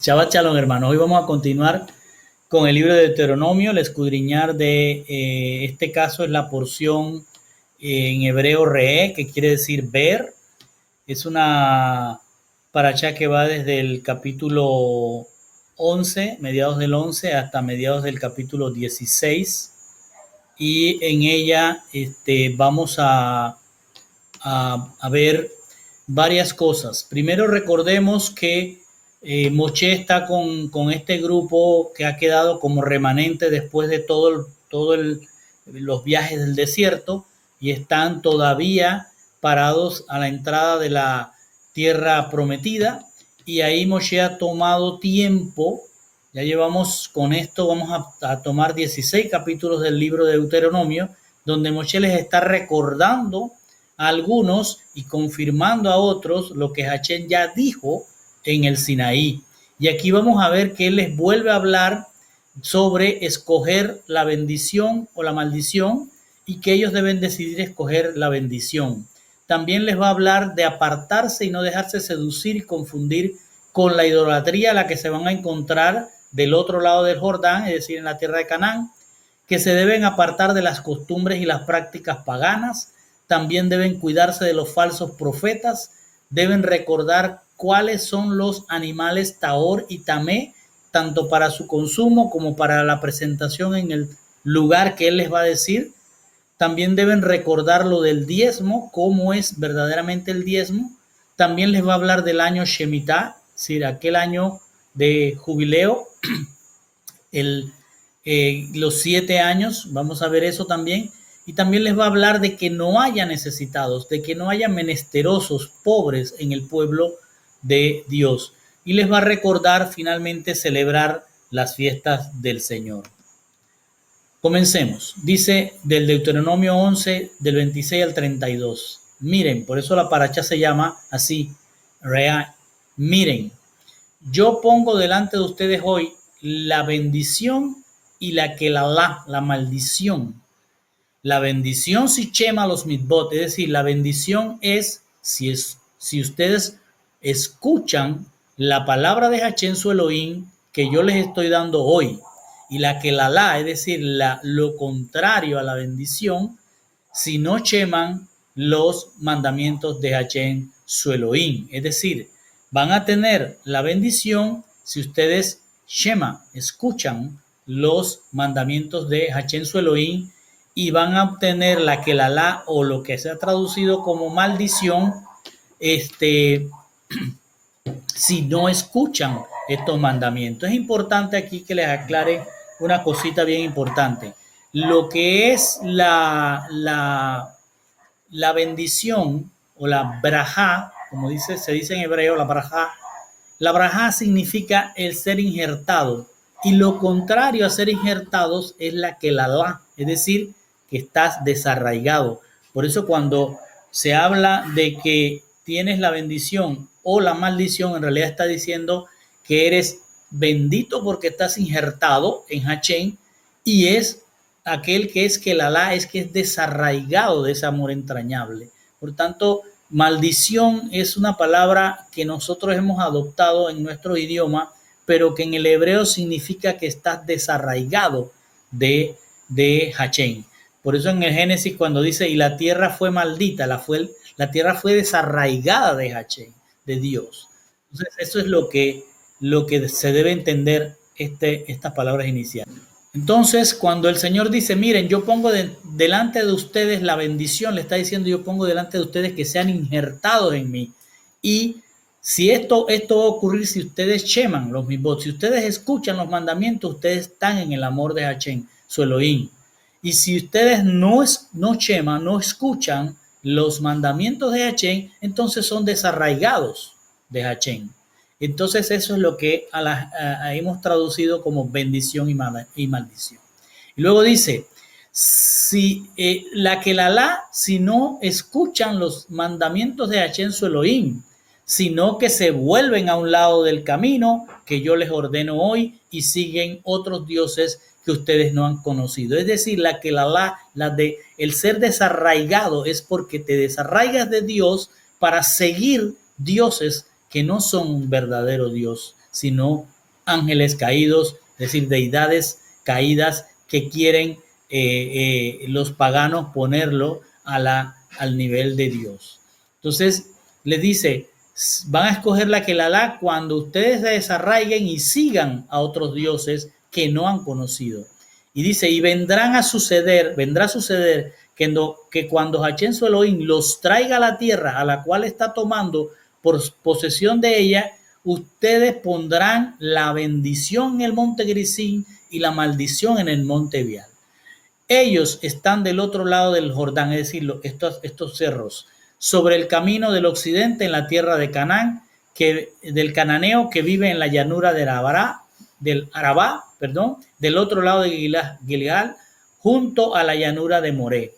Shabbat Shalom, hermanos. Hoy vamos a continuar con el libro de Deuteronomio. El escudriñar de este caso es la porción en hebreo re, que quiere decir ver. Es una parashá que va desde el capítulo 11, mediados del 11, hasta mediados del capítulo 16. Y en ella vamos a ver varias cosas. Primero recordemos que Moshe está con este grupo que ha quedado como remanente después de los viajes del desierto y están todavía parados a la entrada de la tierra prometida, y ahí Moshe ha tomado tiempo. Ya llevamos con esto, vamos a tomar 16 capítulos del libro de Deuteronomio, donde Moshe les está recordando a algunos y confirmando a otros lo que Hachén ya dijo en el Sinaí. Y aquí vamos a ver que él les vuelve a hablar sobre escoger la bendición o la maldición, y que ellos deben decidir escoger la bendición. También les va a hablar de apartarse y no dejarse seducir y confundir con la idolatría a la que se van a encontrar del otro lado del Jordán, es decir, en la tierra de Canaán, que se deben apartar de las costumbres y las prácticas paganas. También deben cuidarse de los falsos profetas, deben recordar cuáles son los animales Tahor y Tamé, tanto para su consumo como para la presentación en el lugar que él les va a decir. También deben recordar lo del diezmo, cómo es verdaderamente el diezmo. También les va a hablar del año Shemitah, es decir, aquel año de jubileo, los 7 años, vamos a ver eso también. Y también les va a hablar de que no haya necesitados, de que no haya menesterosos, pobres en el pueblo de Dios. Y les va a recordar finalmente celebrar las fiestas del Señor. Comencemos. Dice del Deuteronomio 11, del 26 al 32. Miren, por eso la paracha se llama así, Rea. Miren, yo pongo delante de ustedes hoy la bendición y la maldición. La bendición si chema los mitzvot, es decir, la bendición es si ustedes escuchan la palabra de Hachén su Elohim que yo les estoy dando hoy, y es decir, lo contrario a la bendición, si no cheman los mandamientos de Hachén su Elohim. Es decir, van a tener la bendición si ustedes escuchan los mandamientos de Hachén su Elohim, y van a obtener la o lo que se ha traducido como maldición, si no escuchan estos mandamientos. Es importante aquí que les aclare una cosita bien importante. Lo que es la bendición o la brajá, como se dice en hebreo, la brajá significa el ser injertado, y lo contrario a ser injertados es es decir, que estás desarraigado. Por eso cuando se habla de que tienes la bendición o la maldición, en realidad está diciendo que eres bendito porque estás injertado en Hachén, y es aquel que es que es desarraigado de ese amor entrañable. Por tanto, maldición es una palabra que nosotros hemos adoptado en nuestro idioma, pero que en el hebreo significa que estás desarraigado de Hachén. Por eso en el Génesis cuando dice, y la tierra fue maldita, la tierra fue desarraigada de Hachén, de Dios. Entonces eso es lo que se debe entender estas palabras iniciales. Entonces, cuando el Señor dice, miren, yo pongo delante de ustedes la bendición, le está diciendo, yo pongo delante de ustedes que sean injertados en mí. Y si esto va a ocurrir si ustedes cheman los mitzvot, si ustedes escuchan los mandamientos, ustedes están en el amor de Hachén, su Elohim. Y si ustedes no cheman, no escuchan los mandamientos de Hachén, entonces son desarraigados de Hachén. Entonces eso es lo que hemos traducido como bendición y maldición. Y luego dice, si no escuchan los mandamientos de Hachén su Elohim, sino que se vuelven a un lado del camino que yo les ordeno hoy y siguen otros dioses que ustedes no han conocido. Es decir, la de el ser desarraigado es porque te desarraigas de Dios para seguir dioses que no son un verdadero Dios, sino ángeles caídos, es decir, deidades caídas que quieren los paganos ponerlo al nivel de Dios. Entonces, les dice, van a escoger la Kelalá cuando ustedes se desarraiguen y sigan a otros dioses que no han conocido. Y dice, y vendrá a suceder que cuando Hachén su Elohim los traiga a la tierra a la cual está tomando por posesión de ella, ustedes pondrán la bendición en el monte Gerizim y la maldición en el monte Evial. Ellos están del otro lado del Jordán, es decir, estos cerros, sobre el camino del occidente en la tierra de Canaán, del cananeo que vive en la llanura del Arabá, del otro lado de Gilgal, junto a la llanura de Moré.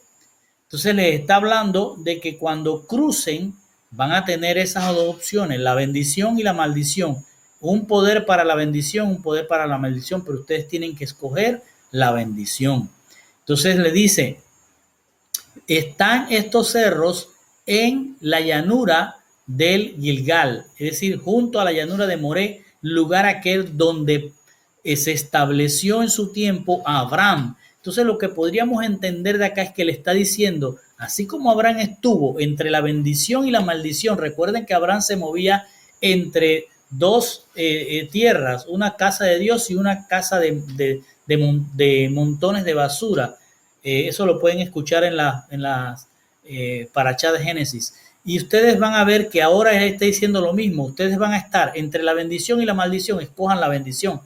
Entonces les está hablando de que cuando crucen van a tener esas dos opciones, la bendición y la maldición. Un poder para la bendición, un poder para la maldición, pero ustedes tienen que escoger la bendición. Entonces le dice, están estos cerros en la llanura del Gilgal, es decir, junto a la llanura de Moré, lugar aquel donde se estableció en su tiempo a Abraham. Entonces lo que podríamos entender de acá es que le está diciendo, así como Abraham estuvo entre la bendición y la maldición, recuerden que Abraham se movía entre dos tierras, una casa de Dios y una casa de montones de basura. Eso lo pueden escuchar en las parachá de Génesis. Y ustedes van a ver que ahora él está diciendo lo mismo. Ustedes van a estar entre la bendición y la maldición. Escojan la bendición.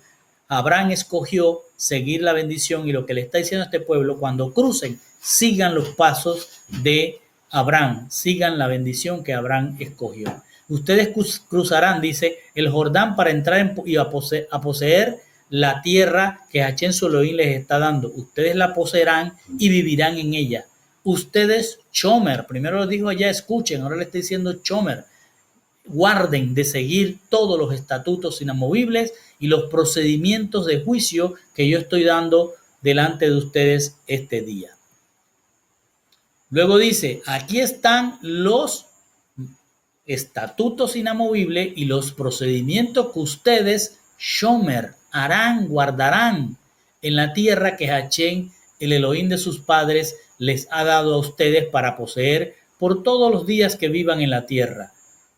Abraham escogió seguir la bendición y lo que le está diciendo a este pueblo, cuando crucen, sigan los pasos de Abraham, sigan la bendición que Abraham escogió. Ustedes cruzarán, dice, el Jordán para entrar y a poseer la tierra que Hachén su Elohim les está dando. Ustedes la poseerán y vivirán en ella. Ustedes, Chomer, primero lo dijo allá, escuchen, ahora le estoy diciendo Chomer, guarden de seguir todos los estatutos inamovibles y los procedimientos de juicio que yo estoy dando delante de ustedes este día. Luego dice, aquí están los estatutos inamovibles y los procedimientos que ustedes, Shomer, harán, guardarán en la tierra que Hachén, el Elohim de sus padres, les ha dado a ustedes para poseer por todos los días que vivan en la tierra.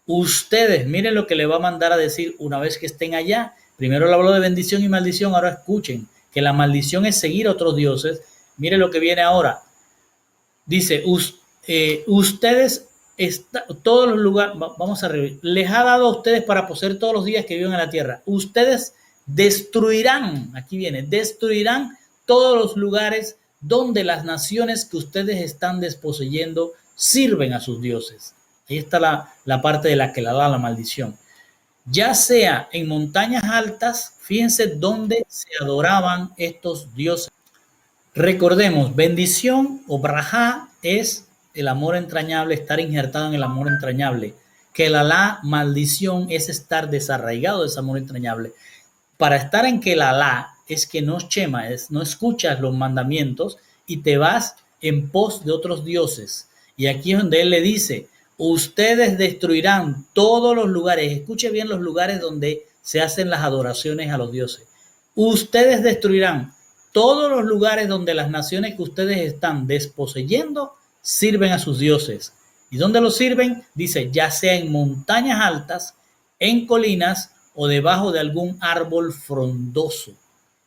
Ustedes, miren lo que le va a mandar a decir una vez que estén allá. Primero le habló de bendición y maldición, ahora escuchen que la maldición es seguir a otros dioses. Miren lo que viene ahora. Dice, ustedes, todos los lugares, vamos a revisar, les ha dado a ustedes para poseer todos los días que viven en la tierra. Ustedes destruirán, aquí viene, destruirán todos los lugares donde las naciones que ustedes están desposeyendo sirven a sus dioses. Ahí está la parte de la que la da la maldición. Ya sea en montañas altas, fíjense dónde se adoraban estos dioses. Recordemos, bendición o brajá es el amor entrañable, estar injertado en el amor entrañable. Que la maldición es estar desarraigado de ese amor entrañable. Para estar en que la es que no chema, no escuchas los mandamientos y te vas en pos de otros dioses. Y aquí es donde él le dice, ustedes destruirán todos los lugares, escuche bien los lugares donde se hacen las adoraciones a los dioses. Ustedes destruirán todos los lugares donde las naciones que ustedes están desposeyendo sirven a sus dioses. ¿Y dónde los sirven? Dice, ya sea en montañas altas, en colinas o debajo de algún árbol frondoso.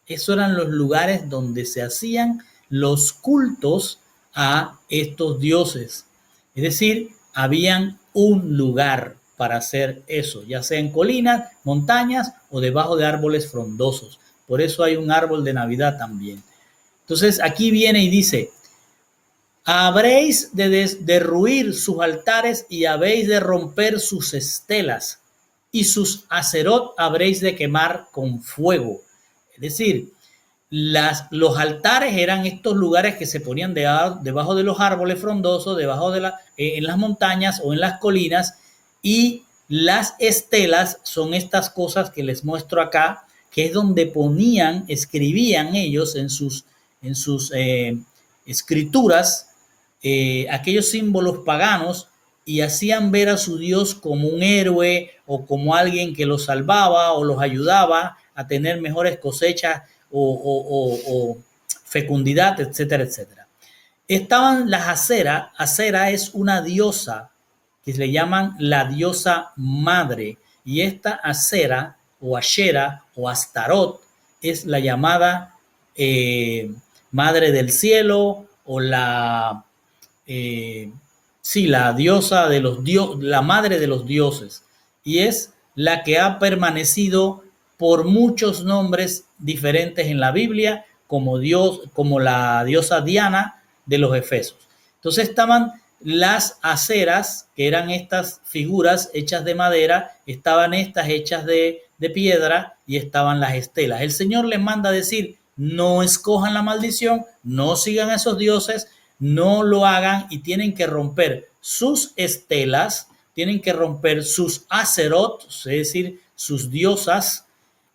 Esos eran los lugares donde se hacían los cultos a estos dioses. Es decir, habían un lugar para hacer eso, ya sea en colinas, montañas o debajo de árboles frondosos. Por eso hay un árbol de Navidad también. Entonces aquí viene y dice, habréis de derruir sus altares y habéis de romper sus estelas y sus acerot habréis de quemar con fuego. Es decir, los altares eran estos lugares que se ponían debajo de los árboles frondosos, debajo de en las montañas o en las colinas, y las estelas son estas cosas que les muestro acá, que es donde ponían, escribían ellos en sus escrituras aquellos símbolos paganos y hacían ver a su Dios como un héroe o como alguien que los salvaba o los ayudaba a tener mejores cosechas o fecundidad, etcétera, etcétera. Estaban las Asera. Asera es una diosa que le llaman la diosa madre, y esta Asera o Ashera o Astarot es la llamada madre del cielo o la diosa de los la madre de los dioses, y es la que ha permanecido por muchos nombres diferentes en la Biblia, como Dios, como la diosa Diana de los Efesos. Entonces estaban las aceras, que eran estas figuras hechas de madera, estaban estas hechas de piedra y estaban las estelas. El Señor les manda a decir: no escojan la maldición, no sigan a esos dioses, no lo hagan, y tienen que romper sus estelas, tienen que romper sus acerot, es decir, sus diosas,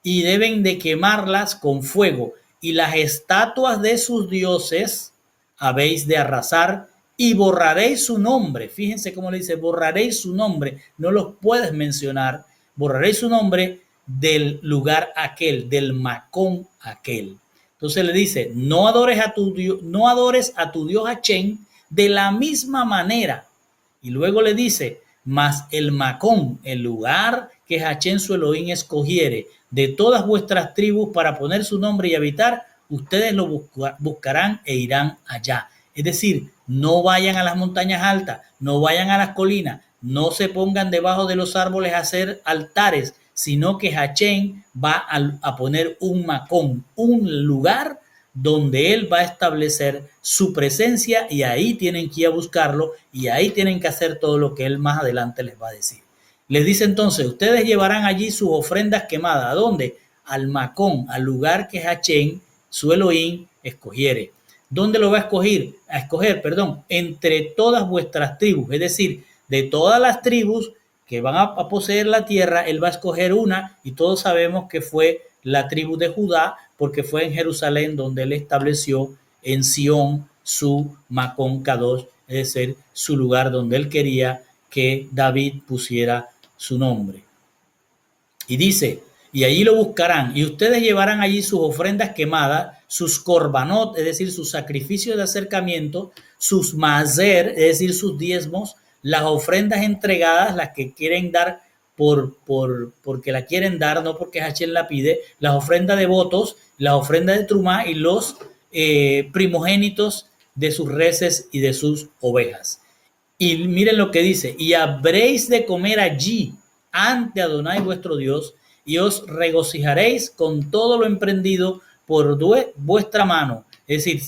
y deben de quemarlas con fuego. Y las estatuas de sus dioses habéis de arrasar y borraréis su nombre. Fíjense cómo le dice: borraréis su nombre, no los puedes mencionar. Borraréis su nombre del lugar aquel, del Macón aquel. Entonces le dice: no adores a tu Dios, no adores a tu Dios Achén de la misma manera. Y luego le dice: mas el Macón, el lugar que Achén su Elohim escogiere de todas vuestras tribus para poner su nombre y habitar, ustedes lo buscarán e irán allá. Es decir, no vayan a las montañas altas, no vayan a las colinas, no se pongan debajo de los árboles a hacer altares, sino que Achén va a poner un Macón, un lugar donde él va a establecer su presencia, y ahí tienen que ir a buscarlo, y ahí tienen que hacer todo lo que él más adelante les va a decir. Les dice entonces: ustedes llevarán allí sus ofrendas quemadas. ¿A dónde? Al Macón, al lugar que Achén, su Elohim, escogiere. ¿Dónde lo va a escoger? Entre todas vuestras tribus, es decir, de todas las tribus que van a poseer la tierra, él va a escoger una, y todos sabemos que fue la tribu de Judá, porque fue en Jerusalén donde él estableció en Sión su Macón Kadosh, es decir, su lugar donde él quería que David pusiera su nombre. Y dice: y allí lo buscarán, y ustedes llevarán allí sus ofrendas quemadas, sus korbanot, es decir, sus sacrificios de acercamiento, sus mazer, es decir, sus diezmos, las ofrendas entregadas, las que quieren dar porque la quieren dar, no porque Hachel la pide, las ofrendas de votos, las ofrendas de trumá y los primogénitos de sus reses y de sus ovejas. Y miren lo que dice: y habréis de comer allí ante Adonai vuestro Dios, y os regocijaréis con todo lo emprendido por vuestra mano. Es decir,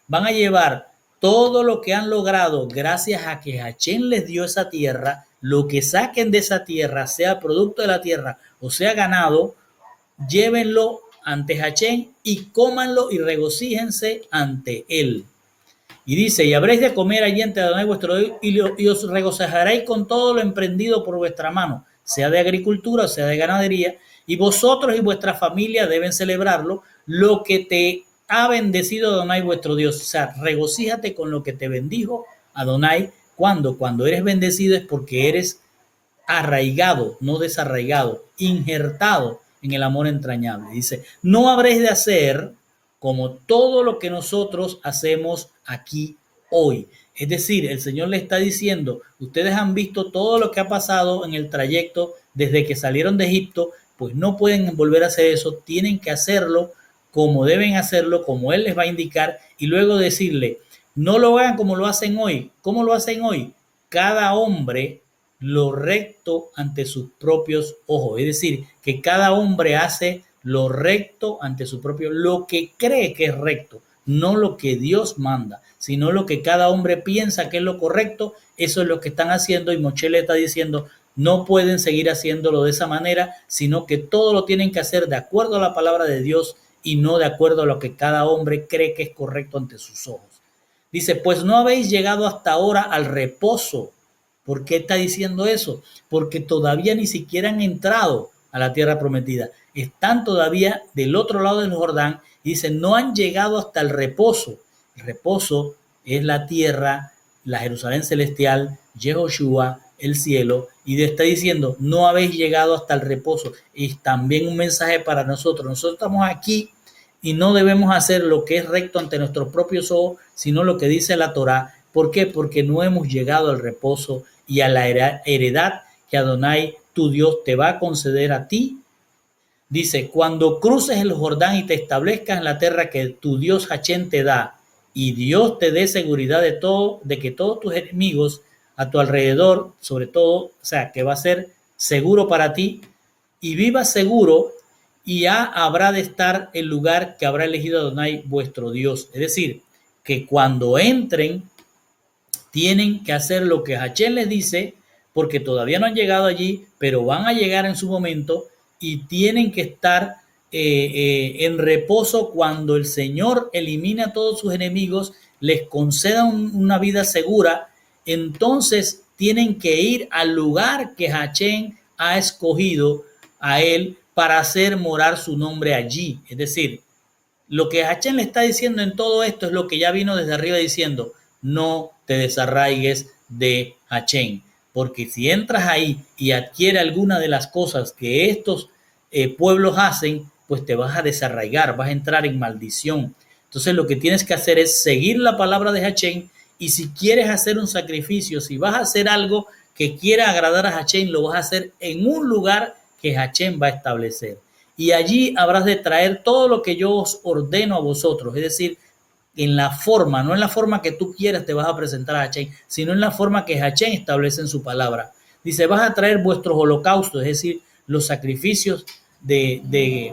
van a llevar todo lo que han logrado gracias a que Hachén les dio esa tierra. Lo que saquen de esa tierra, sea producto de la tierra o sea ganado, llévenlo ante Hachén y cómanlo y regocíjense ante él. Y dice: y habréis de comer allí ante Adonai vuestro Dios, y os regocijaréis con todo lo emprendido por vuestra mano, sea de agricultura o sea de ganadería, y vosotros y vuestra familia deben celebrarlo, lo que te ha bendecido Adonai vuestro Dios. O sea, regocíjate con lo que te bendijo Adonai. Cuando eres bendecido es porque eres arraigado, no desarraigado, injertado en el amor entrañable. Dice: no habréis de hacer como todo lo que nosotros hacemos aquí hoy. Es decir, el Señor le está diciendo: ustedes han visto todo lo que ha pasado en el trayecto desde que salieron de Egipto, pues no pueden volver a hacer eso, tienen que hacerlo como deben hacerlo, como Él les va a indicar, y luego decirle: no lo hagan como lo hacen hoy. ¿Cómo lo hacen hoy? Cada hombre lo recto ante sus propios ojos. Es decir, que cada hombre hace lo recto ante su propio, lo que cree que es recto, no lo que Dios manda, sino lo que cada hombre piensa que es lo correcto. Eso es lo que están haciendo, y Moshe le está diciendo: no pueden seguir haciéndolo de esa manera, sino que todo lo tienen que hacer de acuerdo a la palabra de Dios y no de acuerdo a lo que cada hombre cree que es correcto ante sus ojos. Dice: pues no habéis llegado hasta ahora al reposo. ¿Por qué está diciendo eso? Porque todavía ni siquiera han entrado a la tierra prometida. Están todavía del otro lado del Jordán, y dicen: no han llegado hasta el reposo. El reposo es la tierra, la Jerusalén celestial, Yehoshua el cielo y le está diciendo, no habéis llegado hasta el reposo. Y también un mensaje para nosotros. Nosotros estamos aquí y no debemos hacer lo que es recto ante nuestros propios ojos, sino lo que dice la Torá. ¿Por qué? Porque no hemos llegado al reposo y a la heredad que Adonai, tu Dios, te va a conceder a ti. Dice, cuando cruces el Jordán y te establezcas en la tierra que tu Dios Hachén te da, y Dios te dé seguridad de que todos tus enemigos a tu alrededor, sobre todo, o sea, que va a ser seguro para ti, y vivas seguro, y ya habrá de estar el lugar que habrá elegido Adonai vuestro Dios. Es decir, que cuando entren, tienen que hacer lo que Hachén les dice, porque todavía no han llegado allí, pero van a llegar en su momento y tienen que estar en reposo cuando el Señor elimine a todos sus enemigos, les conceda una vida segura. Entonces tienen que ir al lugar que Hachén ha escogido a él para hacer morar su nombre allí. Es decir, lo que Hachén le está diciendo en todo esto es lo que ya vino desde arriba diciendo, no te desarraigues de Hachén, porque si entras ahí y adquiere alguna de las cosas que estos pueblos hacen, pues te vas a desarraigar, vas a entrar en maldición. Entonces lo que tienes que hacer es seguir la palabra de Hachén, y si quieres hacer un sacrificio, si vas a hacer algo que quiera agradar a Hachén, lo vas a hacer en un lugar que Hachén va a establecer. Y allí habrás de traer todo lo que yo os ordeno a vosotros, es decir, en la forma, no en la forma que tú quieras te vas a presentar a Hachén, sino en la forma que Hachén establece en su palabra. Dice, vas a traer vuestros holocaustos, es decir, los sacrificios de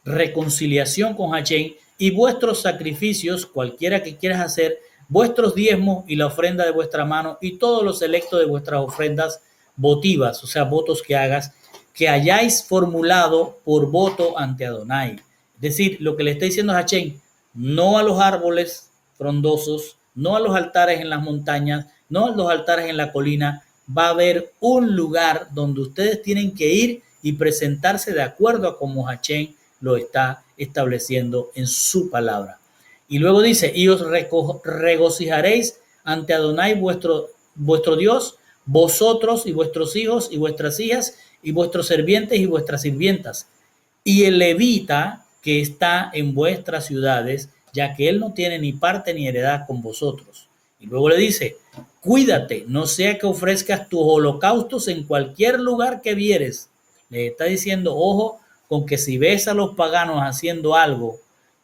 reconciliación con Hachén, y vuestros sacrificios, cualquiera que quieras hacer, vuestros diezmos y la ofrenda de vuestra mano, y todos los selectos de vuestras ofrendas votivas, o sea, votos que hagas, que hayáis formulado por voto ante Adonai. Es decir, lo que le está diciendo Hachén, no a los árboles frondosos, no a los altares en las montañas, no a los altares en la colina. Va a haber un lugar donde ustedes tienen que ir y presentarse de acuerdo a como Hachén lo está estableciendo en su palabra. Y luego dice, y os regocijaréis ante Adonai vuestro Dios, vosotros y vuestros hijos y vuestras hijas y vuestros sirvientes y vuestras sirvientas, y el levita que está en vuestras ciudades, ya que él no tiene ni parte ni heredad con vosotros. Y luego le dice, cuídate, no sea que ofrezcas tus holocaustos en cualquier lugar que vieres. Le está diciendo, ojo, con que si ves a los paganos haciendo algo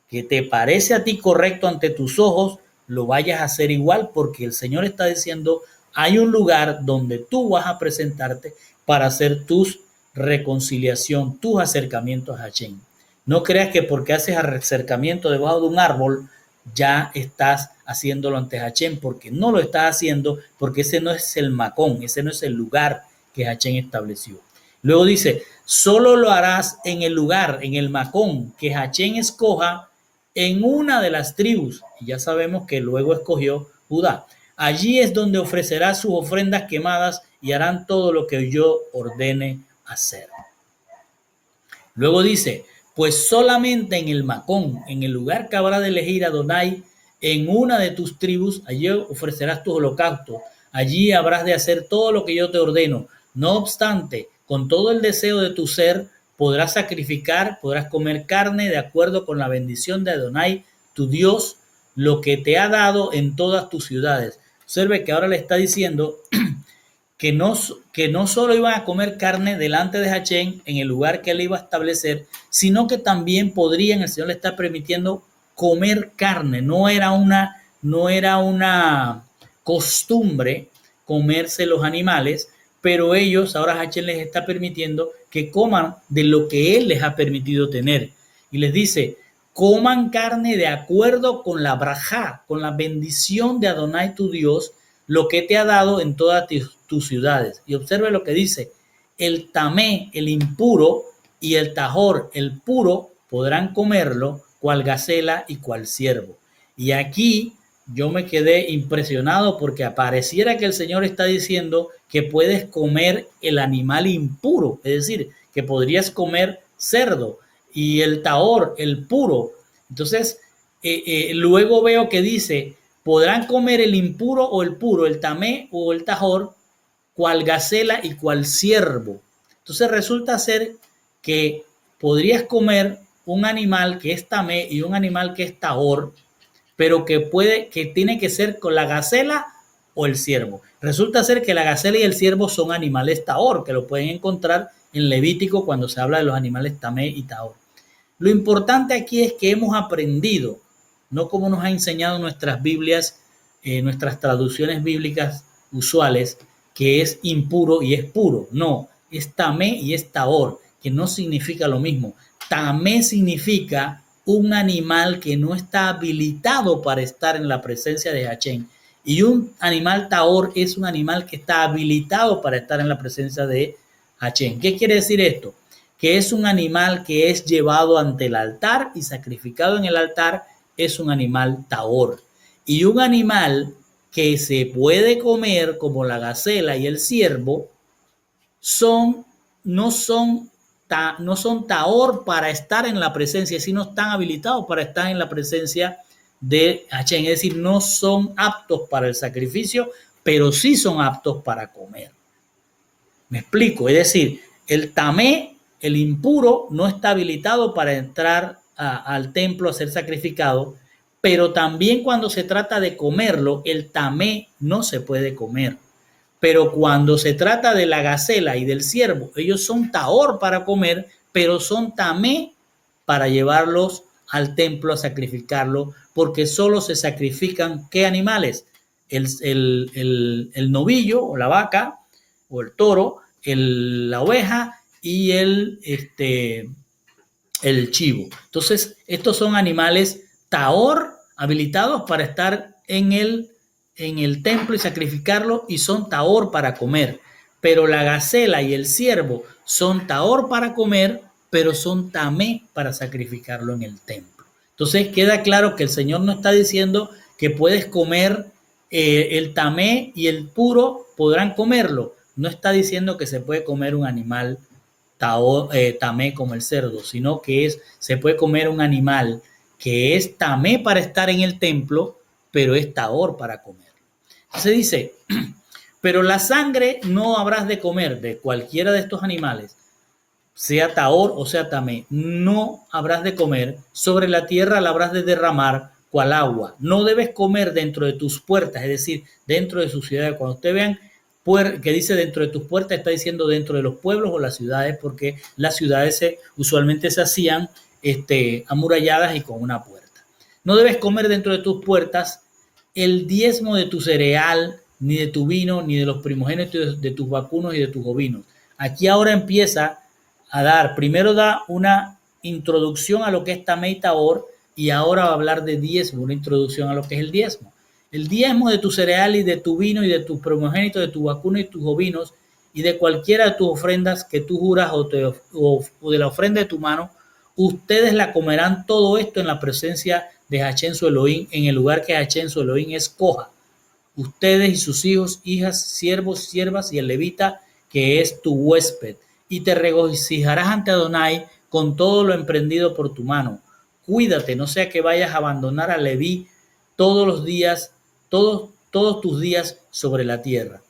que te parece a ti correcto ante tus ojos, lo vayas a hacer igual, porque el Señor está diciendo, hay un lugar donde tú vas a presentarte para hacer tus reconciliación, tus acercamientos a Hachén. No creas que porque haces acercamiento debajo de un árbol ya estás haciéndolo ante Hachén, porque no lo estás haciendo, porque ese no es el macón, ese no es el lugar que Hachén estableció. Luego dice, solo lo harás en el lugar, en el macón que Hachén escoja en una de las tribus. Y ya sabemos que luego escogió Judá. Allí es donde ofrecerás sus ofrendas quemadas y harán todo lo que yo ordene hacer. Luego dice, pues solamente en el macón, en el lugar que habrá de elegir Adonai, en una de tus tribus, allí ofrecerás tu holocausto. Allí habrás de hacer todo lo que yo te ordeno. No obstante, con todo el deseo de tu ser, podrás sacrificar, podrás comer carne de acuerdo con la bendición de Adonai, tu Dios, lo que te ha dado en todas tus ciudades. Observe que ahora le está diciendo que no solo iban a comer carne delante de Hachén en el lugar que él iba a establecer, sino que también podrían, el Señor le está permitiendo comer carne. No era una costumbre comerse los animales, pero ellos, ahora Hachén les está permitiendo que coman de lo que él les ha permitido tener. Y les dice, coman carne de acuerdo con la brajá, con la bendición de Adonai tu Dios, lo que te ha dado en todas tus ciudades. Y observe lo que dice, el tamé, el impuro, y el tajor, el puro, podrán comerlo, cual gacela y cual ciervo. Y aquí yo me quedé impresionado porque pareciera que el Señor está diciendo que puedes comer el animal impuro, es decir, que podrías comer cerdo, y el tahor, el puro. Entonces, luego veo que dice, podrán comer el impuro o el puro, el tamé o el tajor, cual gacela y cual ciervo. Entonces resulta ser que podrías comer un animal que es tamé y un animal que es tajor, pero que tiene que ser con la gacela o el ciervo. Resulta ser que la gacela y el ciervo son animales tahor, que lo pueden encontrar en Levítico cuando se habla de los animales tamé y tahor. Lo importante aquí es que hemos aprendido, no como nos ha enseñado nuestras Biblias, nuestras traducciones bíblicas usuales, que es impuro y es puro. No, es tamé y es tahor, que no significa lo mismo. Tamé significa un animal que no está habilitado para estar en la presencia de Hachén. Y un animal tahor es un animal que está habilitado para estar en la presencia de Hachén. ¿Qué quiere decir esto? Que es un animal que es llevado ante el altar y sacrificado en el altar, es un animal tahor. Y un animal que se puede comer, como la gacela y el ciervo, no son tahor para estar en la presencia, sino están habilitados para estar en la presencia de Hachén. Es decir, no son aptos para el sacrificio, pero sí son aptos para comer. Me explico, es decir, el tamé, el impuro, no está habilitado para entrar al templo a ser sacrificado, pero también cuando se trata de comerlo, el tamé no se puede comer. Pero cuando se trata de la gacela y del ciervo, ellos son tahor para comer, pero son tamé para llevarlos al templo a sacrificarlo, porque solo se sacrifican, ¿qué animales? El novillo o la vaca o el toro, la oveja y el chivo. Entonces, estos son animales tahor habilitados para estar en el templo y sacrificarlo, y son tahor para comer. Pero la gacela y el ciervo son tahor para comer, pero son tamé para sacrificarlo en el templo. Entonces queda claro que el Señor no está diciendo que puedes comer el tamé y el puro podrán comerlo. No está diciendo que se puede comer un animal tamé como el cerdo, sino que se puede comer un animal que es tamé para estar en el templo, pero es tahor para comer. Se dice, pero la sangre no habrás de comer de cualquiera de estos animales, sea tahor o sea tamé, no habrás de comer, sobre la tierra la habrás de derramar cual agua. No debes comer dentro de tus puertas, es decir, dentro de su ciudad. Cuando ustedes vean que dice dentro de tus puertas, está diciendo dentro de los pueblos o las ciudades, porque las ciudades usualmente se hacían amuralladas y con una puerta. No debes comer dentro de tus puertas el diezmo de tu cereal, ni de tu vino, ni de los primogénitos de tus vacunos y de tus ovinos. Aquí ahora empieza a primero da una introducción a lo que es tamé y tahor, y ahora va a hablar de diezmo, una introducción a lo que es el diezmo. El diezmo de tu cereal y de tu vino y de tus primogénitos, de tu vacuno y tus ovinos, y de cualquiera de tus ofrendas que tú juras o de la ofrenda de tu mano, ustedes la comerán todo esto en la presencia de Hachén su Elohim, en el lugar que Hachén su Elohim escoja. Ustedes y sus hijos, hijas, siervos, siervas y el levita que es tu huésped. Y te regocijarás ante Adonai con todo lo emprendido por tu mano. Cuídate, no sea que vayas a abandonar a Leví todos los días, todos tus días sobre la tierra.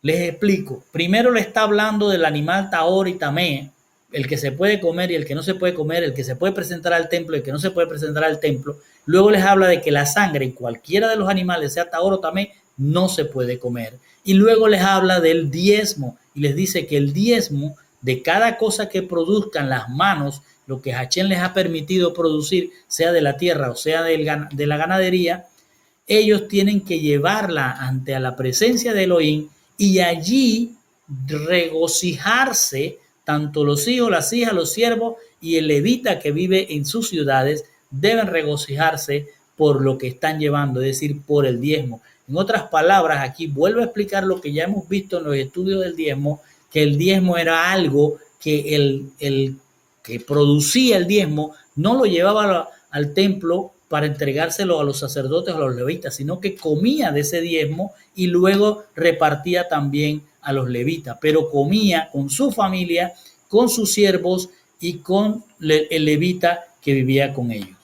Les explico. Primero le está hablando del animal tahor y tamé, el que se puede comer y el que no se puede comer, el que se puede presentar al templo y el que no se puede presentar al templo. Luego les habla de que la sangre en cualquiera de los animales, sea tahor o tamé, no se puede comer. Y luego les habla del diezmo y les dice que el diezmo de cada cosa que produzcan las manos, lo que Hachén les ha permitido producir, sea de la tierra o sea de la ganadería, ellos tienen que llevarla ante a la presencia de Elohim y allí regocijarse, tanto los hijos, las hijas, los siervos y el levita que vive en sus ciudades deben regocijarse por lo que están llevando, es decir, por el diezmo. En otras palabras, aquí vuelvo a explicar lo que ya hemos visto en los estudios del diezmo, que el diezmo era algo que el que producía el diezmo no lo llevaba al templo para entregárselo a los sacerdotes o a los levitas, sino que comía de ese diezmo y luego repartía también a los levitas, pero comía con su familia, con sus siervos y con el levita que vivía con ellos.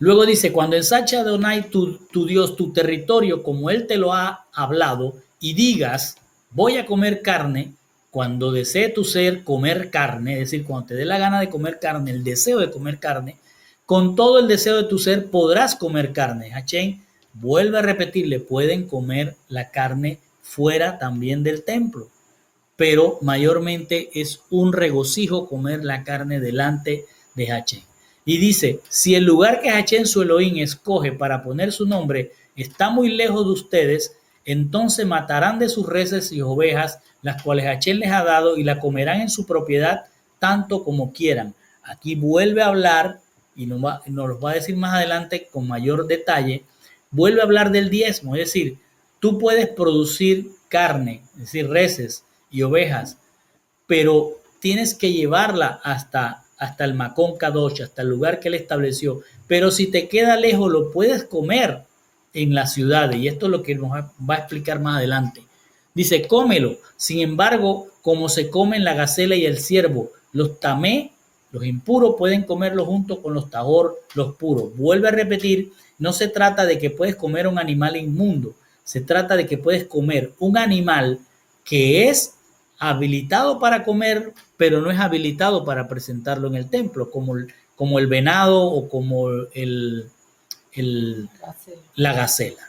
Luego dice, cuando ensanche Adonai tu Dios, tu territorio, como Él te lo ha hablado, y digas, voy a comer carne, cuando desee tu ser comer carne, es decir, cuando te dé la gana de comer carne, el deseo de comer carne, con todo el deseo de tu ser podrás comer carne. Hachén vuelve a repetirle, pueden comer la carne fuera también del templo, pero mayormente es un regocijo comer la carne delante de Hachén. Y dice, si el lugar que Hachén su Elohim escoge para poner su nombre está muy lejos de ustedes, entonces matarán de sus reses y ovejas, las cuales Hachén les ha dado, y la comerán en su propiedad tanto como quieran. Aquí vuelve a hablar, y nos lo va a decir más adelante con mayor detalle, vuelve a hablar del diezmo, es decir, tú puedes producir carne, es decir, reses y ovejas, pero tienes que llevarla hasta el Macón Kadosh, hasta el lugar que él estableció. Pero si te queda lejos, lo puedes comer en las ciudades, y esto es lo que nos va a explicar más adelante. Dice, cómelo. Sin embargo, como se comen la gacela y el ciervo, los tamé, los impuros pueden comerlo junto con los tahor, los puros. Vuelve a repetir, no se trata de que puedes comer un animal inmundo, se trata de que puedes comer un animal que es habilitado para comer, pero no es habilitado para presentarlo en el templo, como el venado o como el, la gacela.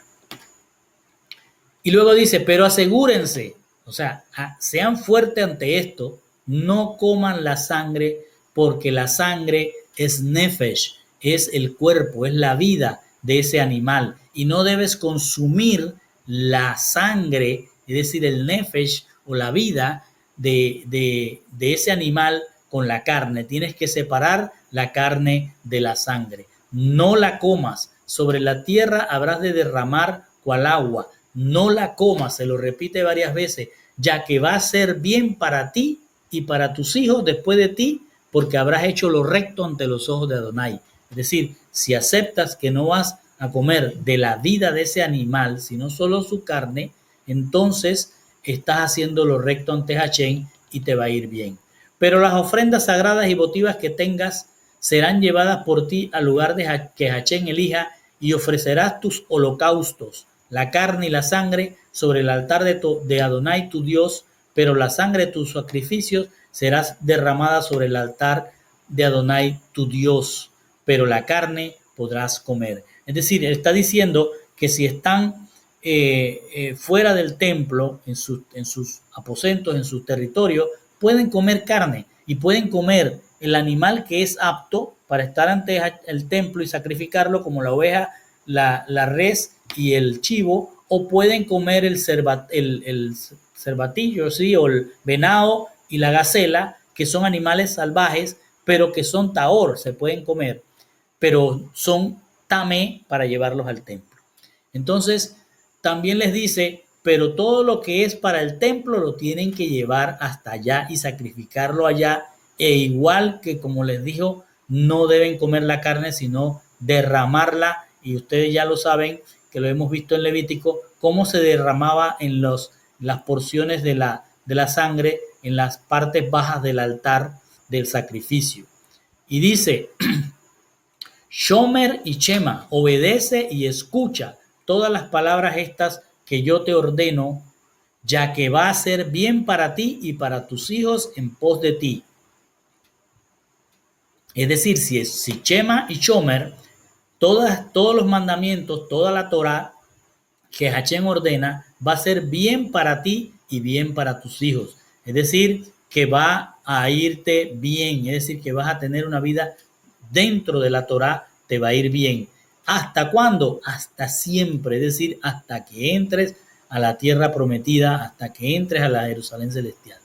Y luego dice, pero asegúrense, o sea, sean fuertes ante esto, no coman la sangre, porque la sangre es nefesh, es el cuerpo, es la vida de ese animal, y no debes consumir la sangre, es decir, el nefesh o la vida de ese animal con la carne. Tienes que separar la carne de la sangre. No la comas. Sobre la tierra habrás de derramar cual agua. No la comas, se lo repite varias veces, ya que va a ser bien para ti y para tus hijos después de ti, porque habrás hecho lo recto ante los ojos de Adonai. Es decir, si aceptas que no vas a comer de la vida de ese animal, sino solo su carne, entonces estás haciendo lo recto ante Hachén y te va a ir bien. Pero las ofrendas sagradas y votivas que tengas serán llevadas por ti al lugar de que Hachén elija, y ofrecerás tus holocaustos, la carne y la sangre, sobre el altar de Adonai tu Dios, pero la sangre de tus sacrificios será derramada sobre el altar de Adonai tu Dios, pero la carne podrás comer. Es decir, está diciendo que si están fuera del templo, en sus aposentos, en su territorio, pueden comer carne y pueden comer el animal que es apto para estar ante el templo y sacrificarlo, como la oveja, la res y el chivo, o pueden comer el cervatillo, ¿sí? O el venado y la gacela, que son animales salvajes, pero que son tahor, se pueden comer, pero son tamé para llevarlos al templo. Entonces, también les dice, pero todo lo que es para el templo lo tienen que llevar hasta allá y sacrificarlo allá, e igual que como les dijo, no deben comer la carne, sino derramarla, y ustedes ya lo saben, que lo hemos visto en Levítico, cómo se derramaba en las porciones de la sangre, en las partes bajas del altar del sacrificio. Y dice, Shomer y Shema, obedece y escucha todas las palabras estas que yo te ordeno, ya que va a ser bien para ti y para tus hijos en pos de ti. Es decir, si Shema y Shomer, todos los mandamientos, toda la Torah que Hachén ordena, va a ser bien para ti y bien para tus hijos. Es decir, que va a irte bien, es decir, que vas a tener una vida dentro de la Torah, te va a ir bien. ¿Hasta cuándo? Hasta siempre, es decir, hasta que entres a la tierra prometida, hasta que entres a la Jerusalén celestial.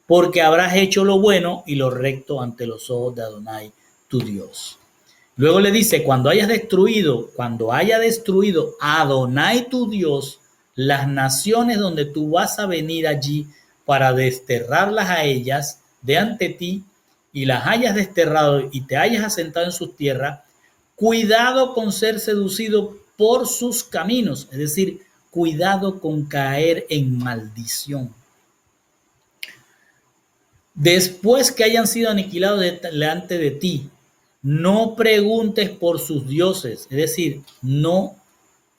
Porque habrás hecho lo bueno y lo recto ante los ojos de Adonai, tu Dios. Luego le dice, cuando haya destruido a Adonai tu Dios, las naciones donde tú vas a venir allí para desterrarlas a ellas de ante ti, y las hayas desterrado y te hayas asentado en sus tierras, cuidado con ser seducido por sus caminos, es decir, cuidado con caer en maldición. Después que hayan sido aniquilados delante de ti, No preguntes por sus dioses, es decir, no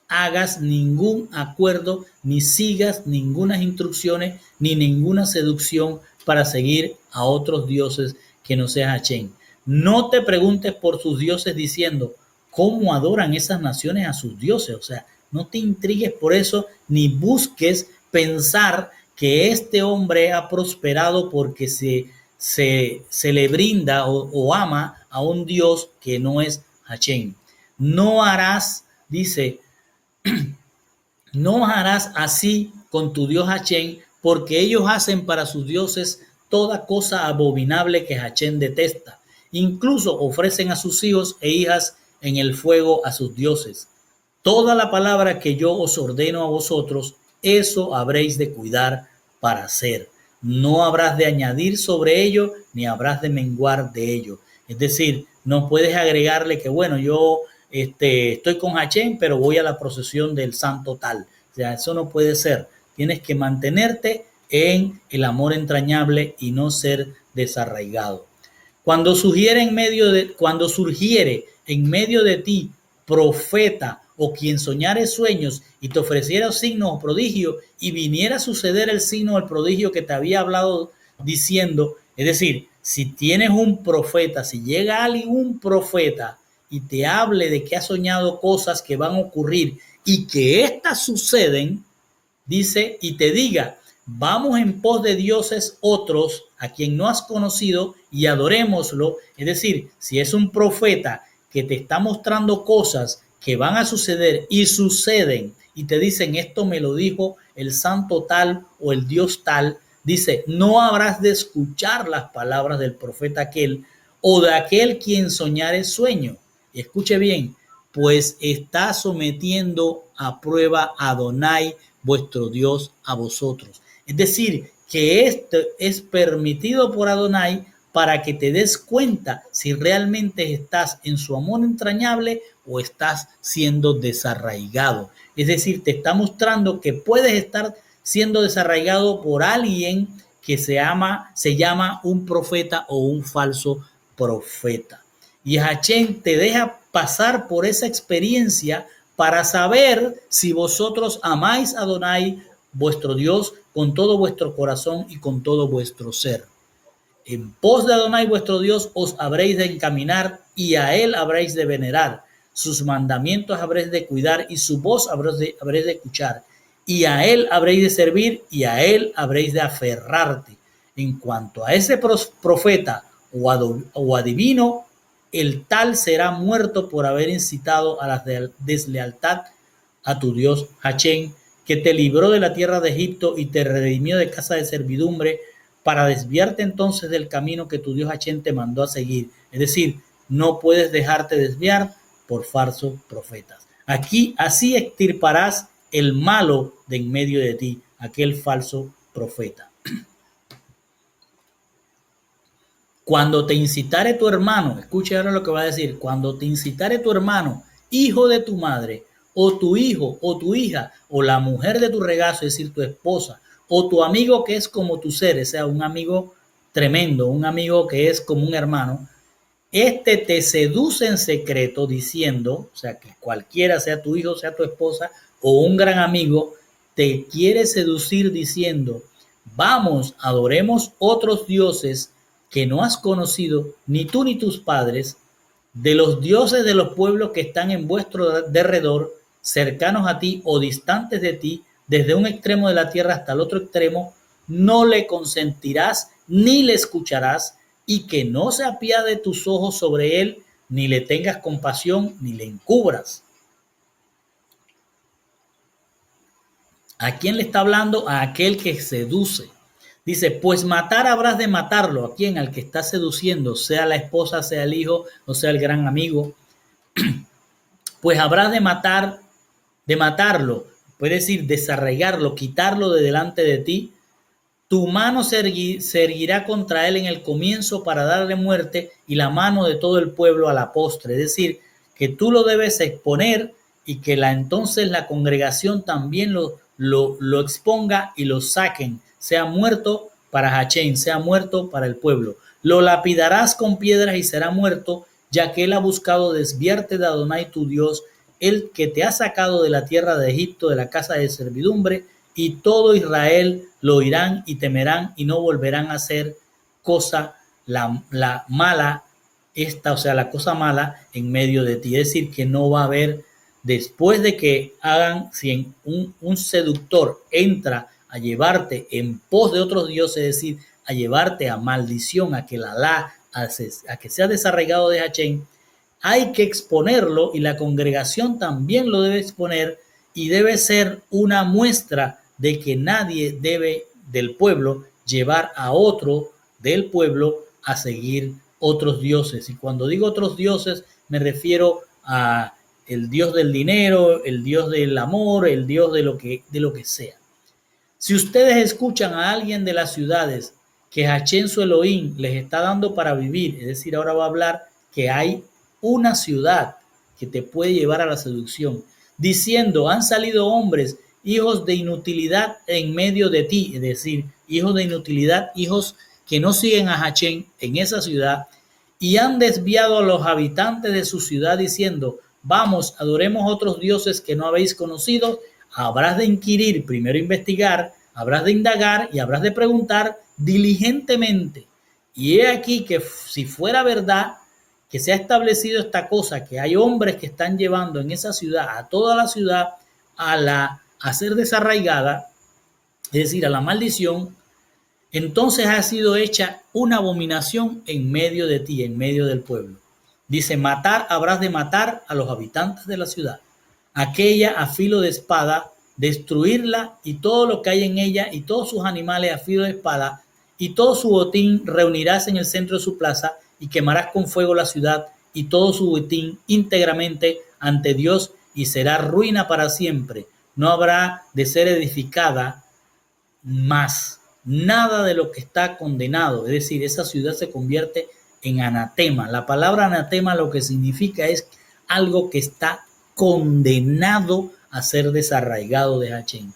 hagas ningún acuerdo, ni sigas ninguna instrucciones, ni ninguna seducción para seguir a otros dioses que no sea Hachén. No te preguntes por sus dioses diciendo cómo adoran esas naciones a sus dioses. O sea, no te intrigues por eso, ni busques pensar que este hombre ha prosperado porque se le brinda o ama a un Dios que no es Hachén. No harás, dice, no harás así con tu Dios Hachén, porque ellos hacen para sus dioses toda cosa abominable que Hachén detesta. Incluso ofrecen a sus hijos e hijas en el fuego a sus dioses. Toda la palabra que yo os ordeno a vosotros, eso habréis de cuidar para hacer. No habrás de añadir sobre ello, ni habrás de menguar de ello. Es decir, no puedes agregarle que, bueno, yo estoy con Hachén, pero voy a la procesión del santo tal. O sea, eso no puede ser. Tienes que mantenerte en el amor entrañable y no ser desarraigado. Cuando surgiere en medio de ti profeta o quien soñare sueños y te ofreciera signos o prodigios y viniera a suceder el signo o el prodigio que te había hablado diciendo, es decir, si tienes un profeta, si llega alguien, un profeta y te hable de que ha soñado cosas que van a ocurrir y que éstas suceden, dice, y te diga, vamos en pos de dioses otros a quien no has conocido y adorémoslo. Es decir, si es un profeta que te está mostrando cosas que van a suceder y suceden y te dicen esto me lo dijo el santo tal o el Dios tal, dice, no habrás de escuchar las palabras del profeta aquel o de aquel quien soñare sueño. Y escuche bien, pues está sometiendo a prueba a Adonai vuestro Dios a vosotros. Es decir, que esto es permitido por Adonai para que te des cuenta si realmente estás en su amor entrañable o estás siendo desarraigado. Es decir, te está mostrando que puedes estar siendo desarraigado por alguien que se llama un profeta o un falso profeta. Y Hachén te deja pasar por esa experiencia para saber si vosotros amáis a Adonai, vuestro Dios, con todo vuestro corazón y con todo vuestro ser. En pos de Adonai vuestro Dios os habréis de encaminar y a él habréis de venerar. Sus mandamientos habréis de cuidar y su voz habréis de escuchar. Y a él habréis de servir y a él habréis de aferrarte. En cuanto a ese profeta o adivino, el tal será muerto por haber incitado a la deslealtad a tu Dios Hachén, que te libró de la tierra de Egipto y te redimió de casa de servidumbre, para desviarte entonces del camino que tu Dios Hachén te mandó a seguir. Es decir, no puedes dejarte desviar por falsos profetas. Aquí así extirparás el malo de en medio de ti, aquel falso profeta. Cuando te incitare tu hermano, escucha ahora lo que va a decir, cuando te incitare tu hermano, hijo de tu madre, o tu hijo, o tu hija, o la mujer de tu regazo, es decir, tu esposa, o tu amigo que es como tu ser, o sea, un amigo tremendo, un amigo que es como un hermano, este te seduce en secreto diciendo, o sea, que cualquiera sea tu hijo, sea tu esposa, o un gran amigo, te quiere seducir diciendo, vamos, adoremos otros dioses que no has conocido, ni tú ni tus padres, de los dioses de los pueblos que están en vuestro derredor, cercanos a ti o distantes de ti, desde un extremo de la tierra hasta el otro extremo, no le consentirás ni le escucharás, y que no se apiade tus ojos sobre él, ni le tengas compasión, ni le encubras. ¿A quién le está hablando? A aquel que seduce. Dice, pues matar habrás de matarlo. ¿A quién? Al que está seduciendo, sea la esposa, sea el hijo, o sea el gran amigo. Pues habrás de matarlo, puede decir desarraigarlo, quitarlo de delante de ti. Tu mano se erguirá contra él en el comienzo para darle muerte y la mano de todo el pueblo a la postre. Es decir, que tú lo debes exponer y que entonces la congregación también lo exponga y lo saquen. Sea muerto para Hachén, sea muerto para el pueblo. Lo lapidarás con piedras y será muerto ya que él ha buscado desviarte de Adonai tu Dios, el que te ha sacado de la tierra de Egipto, de la casa de servidumbre, y todo Israel lo oirán y temerán y no volverán a hacer cosa la mala, o sea, la cosa mala en medio de ti. Es decir, que no va a haber, después de que hagan, si un seductor entra a llevarte en pos de otros dioses, es decir, a llevarte a maldición, a que a que sea desarraigado de Hachén, hay que exponerlo y la congregación también lo debe exponer y debe ser una muestra de que nadie debe del pueblo llevar a otro del pueblo a seguir otros dioses. Y cuando digo otros dioses me refiero a el dios del dinero, el dios del amor, el dios de lo que sea. Si ustedes escuchan a alguien de las ciudades que Hachén su Elohim les está dando para vivir, es decir, ahora va a hablar que hay una ciudad que te puede llevar a la seducción, diciendo, han salido hombres, hijos de inutilidad en medio de ti, es decir, hijos de inutilidad, hijos que no siguen a Hachén en esa ciudad, y han desviado a los habitantes de su ciudad diciendo, vamos, adoremos otros dioses que no habéis conocido, habrás de inquirir, primero investigar, habrás de indagar y habrás de preguntar diligentemente. Y he aquí que si fuera verdad que se ha establecido esta cosa, que hay hombres que están llevando en esa ciudad, a toda la ciudad, a ser desarraigada, es decir, a la maldición, entonces ha sido hecha una abominación en medio de ti, en medio del pueblo. Dice, habrás de matar a los habitantes de la ciudad, aquella a filo de espada, destruirla y todo lo que hay en ella y todos sus animales a filo de espada y todo su botín reunirás en el centro de su plaza y quemarás con fuego la ciudad y todo su botín íntegramente ante Dios y será ruina para siempre. No habrá de ser edificada más. Nada de lo que está condenado, es decir, esa ciudad se convierte en anatema. La palabra anatema lo que significa es algo que está condenado a ser desarraigado de Hachén.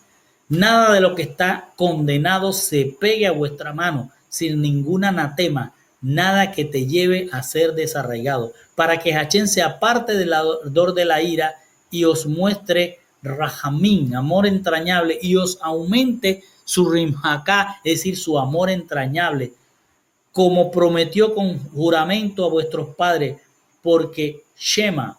Nada de lo que está condenado se pegue a vuestra mano sin ningún anatema, nada que te lleve a ser desarraigado, para que Hachén se aparte del ardor de la ira y os muestre Rahamín, amor entrañable, y os aumente su rimjacá, es decir, su amor entrañable, como prometió con juramento a vuestros padres, porque Shema,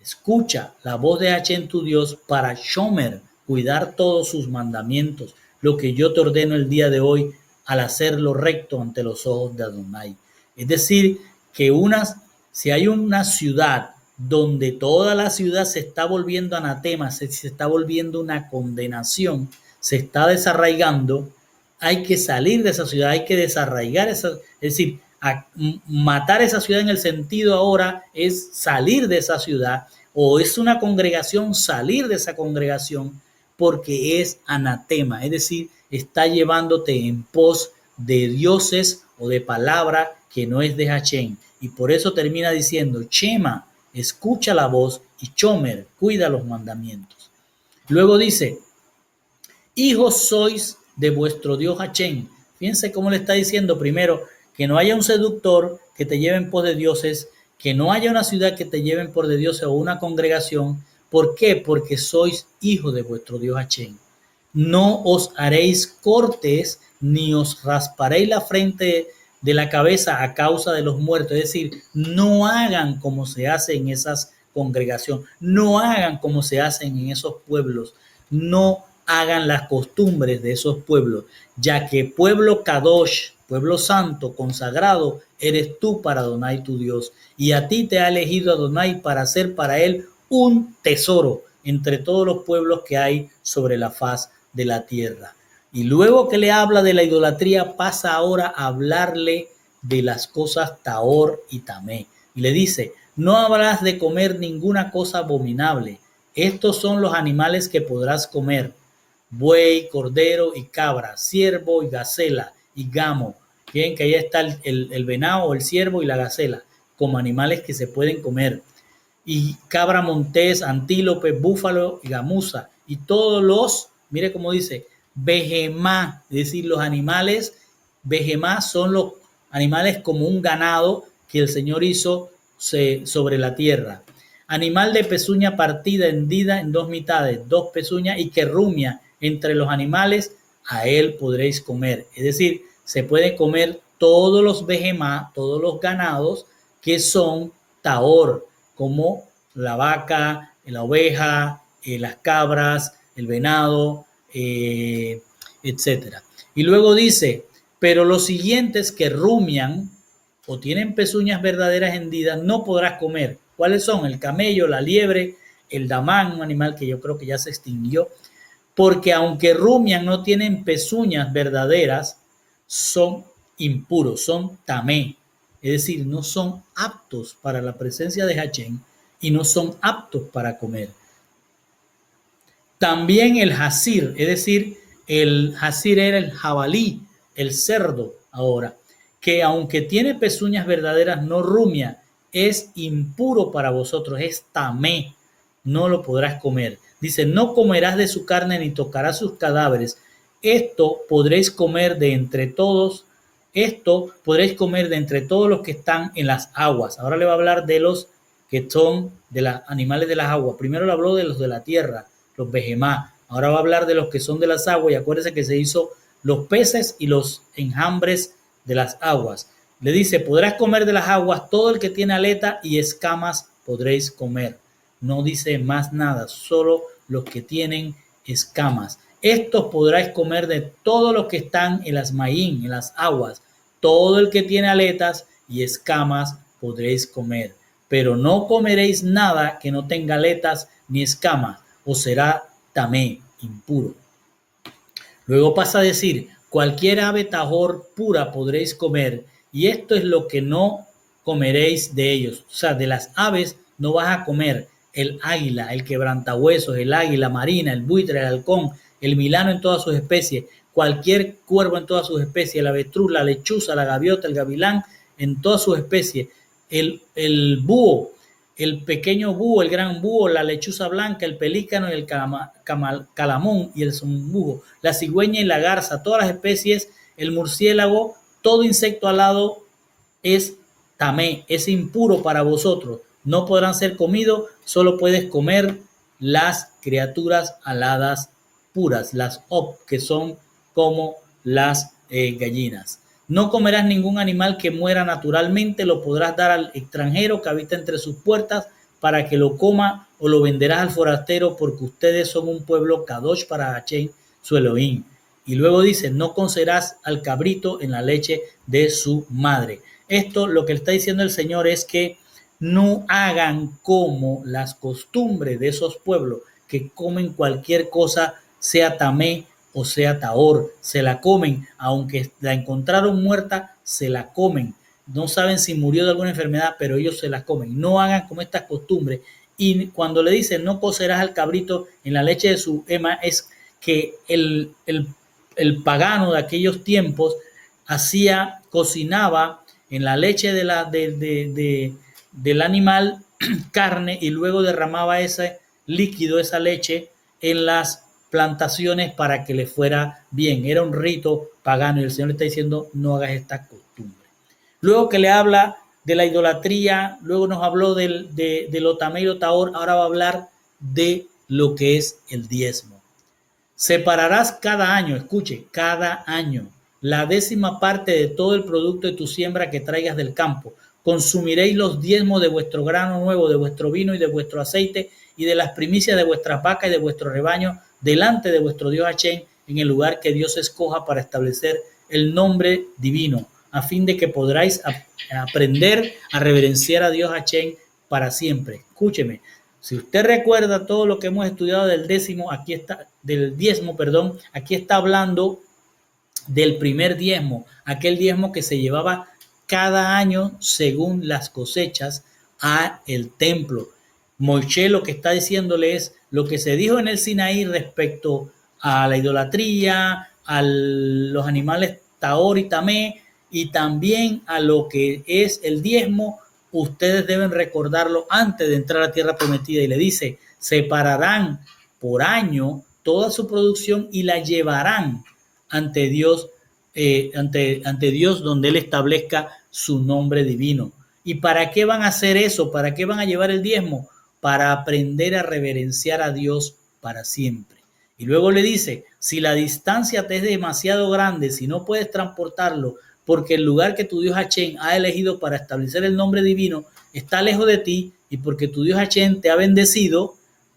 escucha la voz de Hachén tu Dios para Shomer, cuidar todos sus mandamientos, lo que yo te ordeno el día de hoy al hacerlo recto ante los ojos de Adonai. Es decir, que si hay una ciudad donde toda la ciudad se está volviendo anatema, se está volviendo una condenación, se está desarraigando, hay que salir de esa ciudad, hay que desarraigar esa, es decir, matar esa ciudad en el sentido ahora es salir de esa ciudad, o es una congregación salir de esa congregación porque es anatema, es decir, está llevándote en pos de dioses o de palabra que no es de Hachén. Y por eso termina diciendo, Shema, escucha la voz, y Chomer, cuida los mandamientos. Luego dice, hijos sois de vuestro Dios Hachén. Fíjense cómo le está diciendo primero que no haya un seductor que te lleve en pos de dioses, que no haya una ciudad que te lleve en pos de dioses o una congregación. ¿Por qué? Porque sois hijos de vuestro Dios Hachén. No os haréis cortes ni os rasparéis la frente de la cabeza a causa de los muertos. Es decir, no hagan como se hace en esas congregaciones, no hagan como se hacen en esos pueblos, no hagan las costumbres de esos pueblos, ya que pueblo Kadosh, pueblo santo, consagrado, eres tú para Adonai tu Dios, y a ti te ha elegido Adonai para ser para él un tesoro entre todos los pueblos que hay sobre la faz de la tierra. Y luego que le habla de la idolatría, pasa ahora a hablarle de las cosas Tahor y Tamé. Y le dice, no habrás de comer ninguna cosa abominable. Estos son los animales que podrás comer: buey, cordero y cabra, ciervo y gacela y gamo. Fíjense que ahí está el venado, el ciervo y la gacela como animales que se pueden comer. Y cabra montés, antílope, búfalo y gamuza. Y todos los, mire cómo dice, behemá, es decir, los animales, behemá son los animales como un ganado que el Señor hizo sobre la tierra. Animal de pezuña partida, hendida en dos mitades, dos pezuñas y que rumia entre los animales, a él podréis comer. Es decir, se puede comer todos los behemá, todos los ganados que son tahor, como la vaca, la oveja, las cabras, el venado, etc. Y luego dice, pero los siguientes que rumian o tienen pezuñas verdaderas hendidas, no podrás comer. ¿Cuáles son? El camello, la liebre, el damán, un animal que yo creo que ya se extinguió, porque aunque rumian, no tienen pezuñas verdaderas, son impuros, son tamé, es decir, no son aptos para la presencia de Hachén y no son aptos para comer. También el jazir, es decir, el jazir era el jabalí, el cerdo ahora, que aunque tiene pezuñas verdaderas, no rumia, es impuro para vosotros, es tamé, no lo podrás comer. Dice, no comerás de su carne ni tocarás sus cadáveres. Esto podréis comer de entre todos los que están en las aguas. Ahora le va a hablar de los que son de los animales de las aguas. Primero le habló de los de la tierra, los behemá. Ahora va a hablar de los que son de las aguas y acuérdese que se hizo los peces y los enjambres de las aguas. Le dice, podrás comer de las aguas todo el que tiene aleta y escamas podréis comer. No dice más nada, solo los que tienen escamas. Estos podráis comer de todos los que están en las maín, en las aguas. Todo el que tiene aletas y escamas podréis comer. Pero no comeréis nada que no tenga aletas ni escamas, o será tamé, impuro. Luego pasa a decir, cualquier ave tajor pura podréis comer, y esto es lo que no comeréis de ellos. O sea, de las aves no vas a comer el águila, el quebrantahuesos, el águila marina, el buitre, el halcón, el milano en todas sus especies, cualquier cuervo en todas sus especies, el avestruz, la lechuza, la gaviota, el gavilán en todas sus especies, el búho, el pequeño búho, el gran búho, la lechuza blanca, el pelícano y el calamón y el zumbujo, la cigüeña y la garza, todas las especies, el murciélago, todo insecto alado es tamé, es impuro para vosotros. No podrán ser comidos, solo puedes comer las criaturas aladas puras, las que son como las gallinas. No comerás ningún animal que muera naturalmente, lo podrás dar al extranjero que habita entre sus puertas para que lo coma o lo venderás al forastero porque ustedes son un pueblo kadosh para Hachén, su Elohim. Y luego dice, no cocerás al cabrito en la leche de su madre. Esto lo que le está diciendo el Señor es que no hagan como las costumbres de esos pueblos que comen cualquier cosa, sea tamé o sea tahor, se la comen, aunque la encontraron muerta, se la comen. No saben si murió de alguna enfermedad, pero ellos se la comen. No hagan como estas costumbres. Y cuando le dicen no cocerás al cabrito en la leche de su ema, es que el pagano de aquellos tiempos cocinaba en la leche del animal carne y luego derramaba ese líquido, esa leche en las plantaciones para que le fuera bien. Era un rito pagano y el Señor le está diciendo no hagas esta costumbre. Luego que le habla de la idolatría, luego nos habló de lo tamé y lo tahor, ahora va a hablar de lo que es el diezmo. Separarás cada año, escuche, cada año, la 10ª parte de todo el producto de tu siembra que traigas del campo. Consumiréis los diezmos de vuestro grano nuevo, de vuestro vino y de vuestro aceite y de las primicias de vuestras vacas y de vuestro rebaño delante de vuestro Dios Hachén en el lugar que Dios escoja para establecer el nombre divino, a fin de que podráis aprender a reverenciar a Dios Hachén para siempre. Escúcheme, si usted recuerda todo lo que hemos estudiado del diezmo, aquí está hablando del primer diezmo, aquel diezmo que se llevaba cada año según las cosechas a el templo. Moisés lo que está diciéndole es lo que se dijo en el Sinaí respecto a la idolatría, a los animales tahor y tamé, y también a lo que es el diezmo. Ustedes deben recordarlo antes de entrar a la tierra prometida. Y le dice, separarán por año toda su producción y la llevarán ante Dios, ante Dios donde Él establezca su nombre divino. ¿Y para qué van a hacer eso? ¿Para qué van a llevar el diezmo? Para aprender a reverenciar a Dios para siempre. Y luego le dice, si la distancia te es demasiado grande, si no puedes transportarlo, porque el lugar que tu Dios Hachén ha elegido para establecer el nombre divino está lejos de ti, y porque tu Dios Hachén te ha bendecido,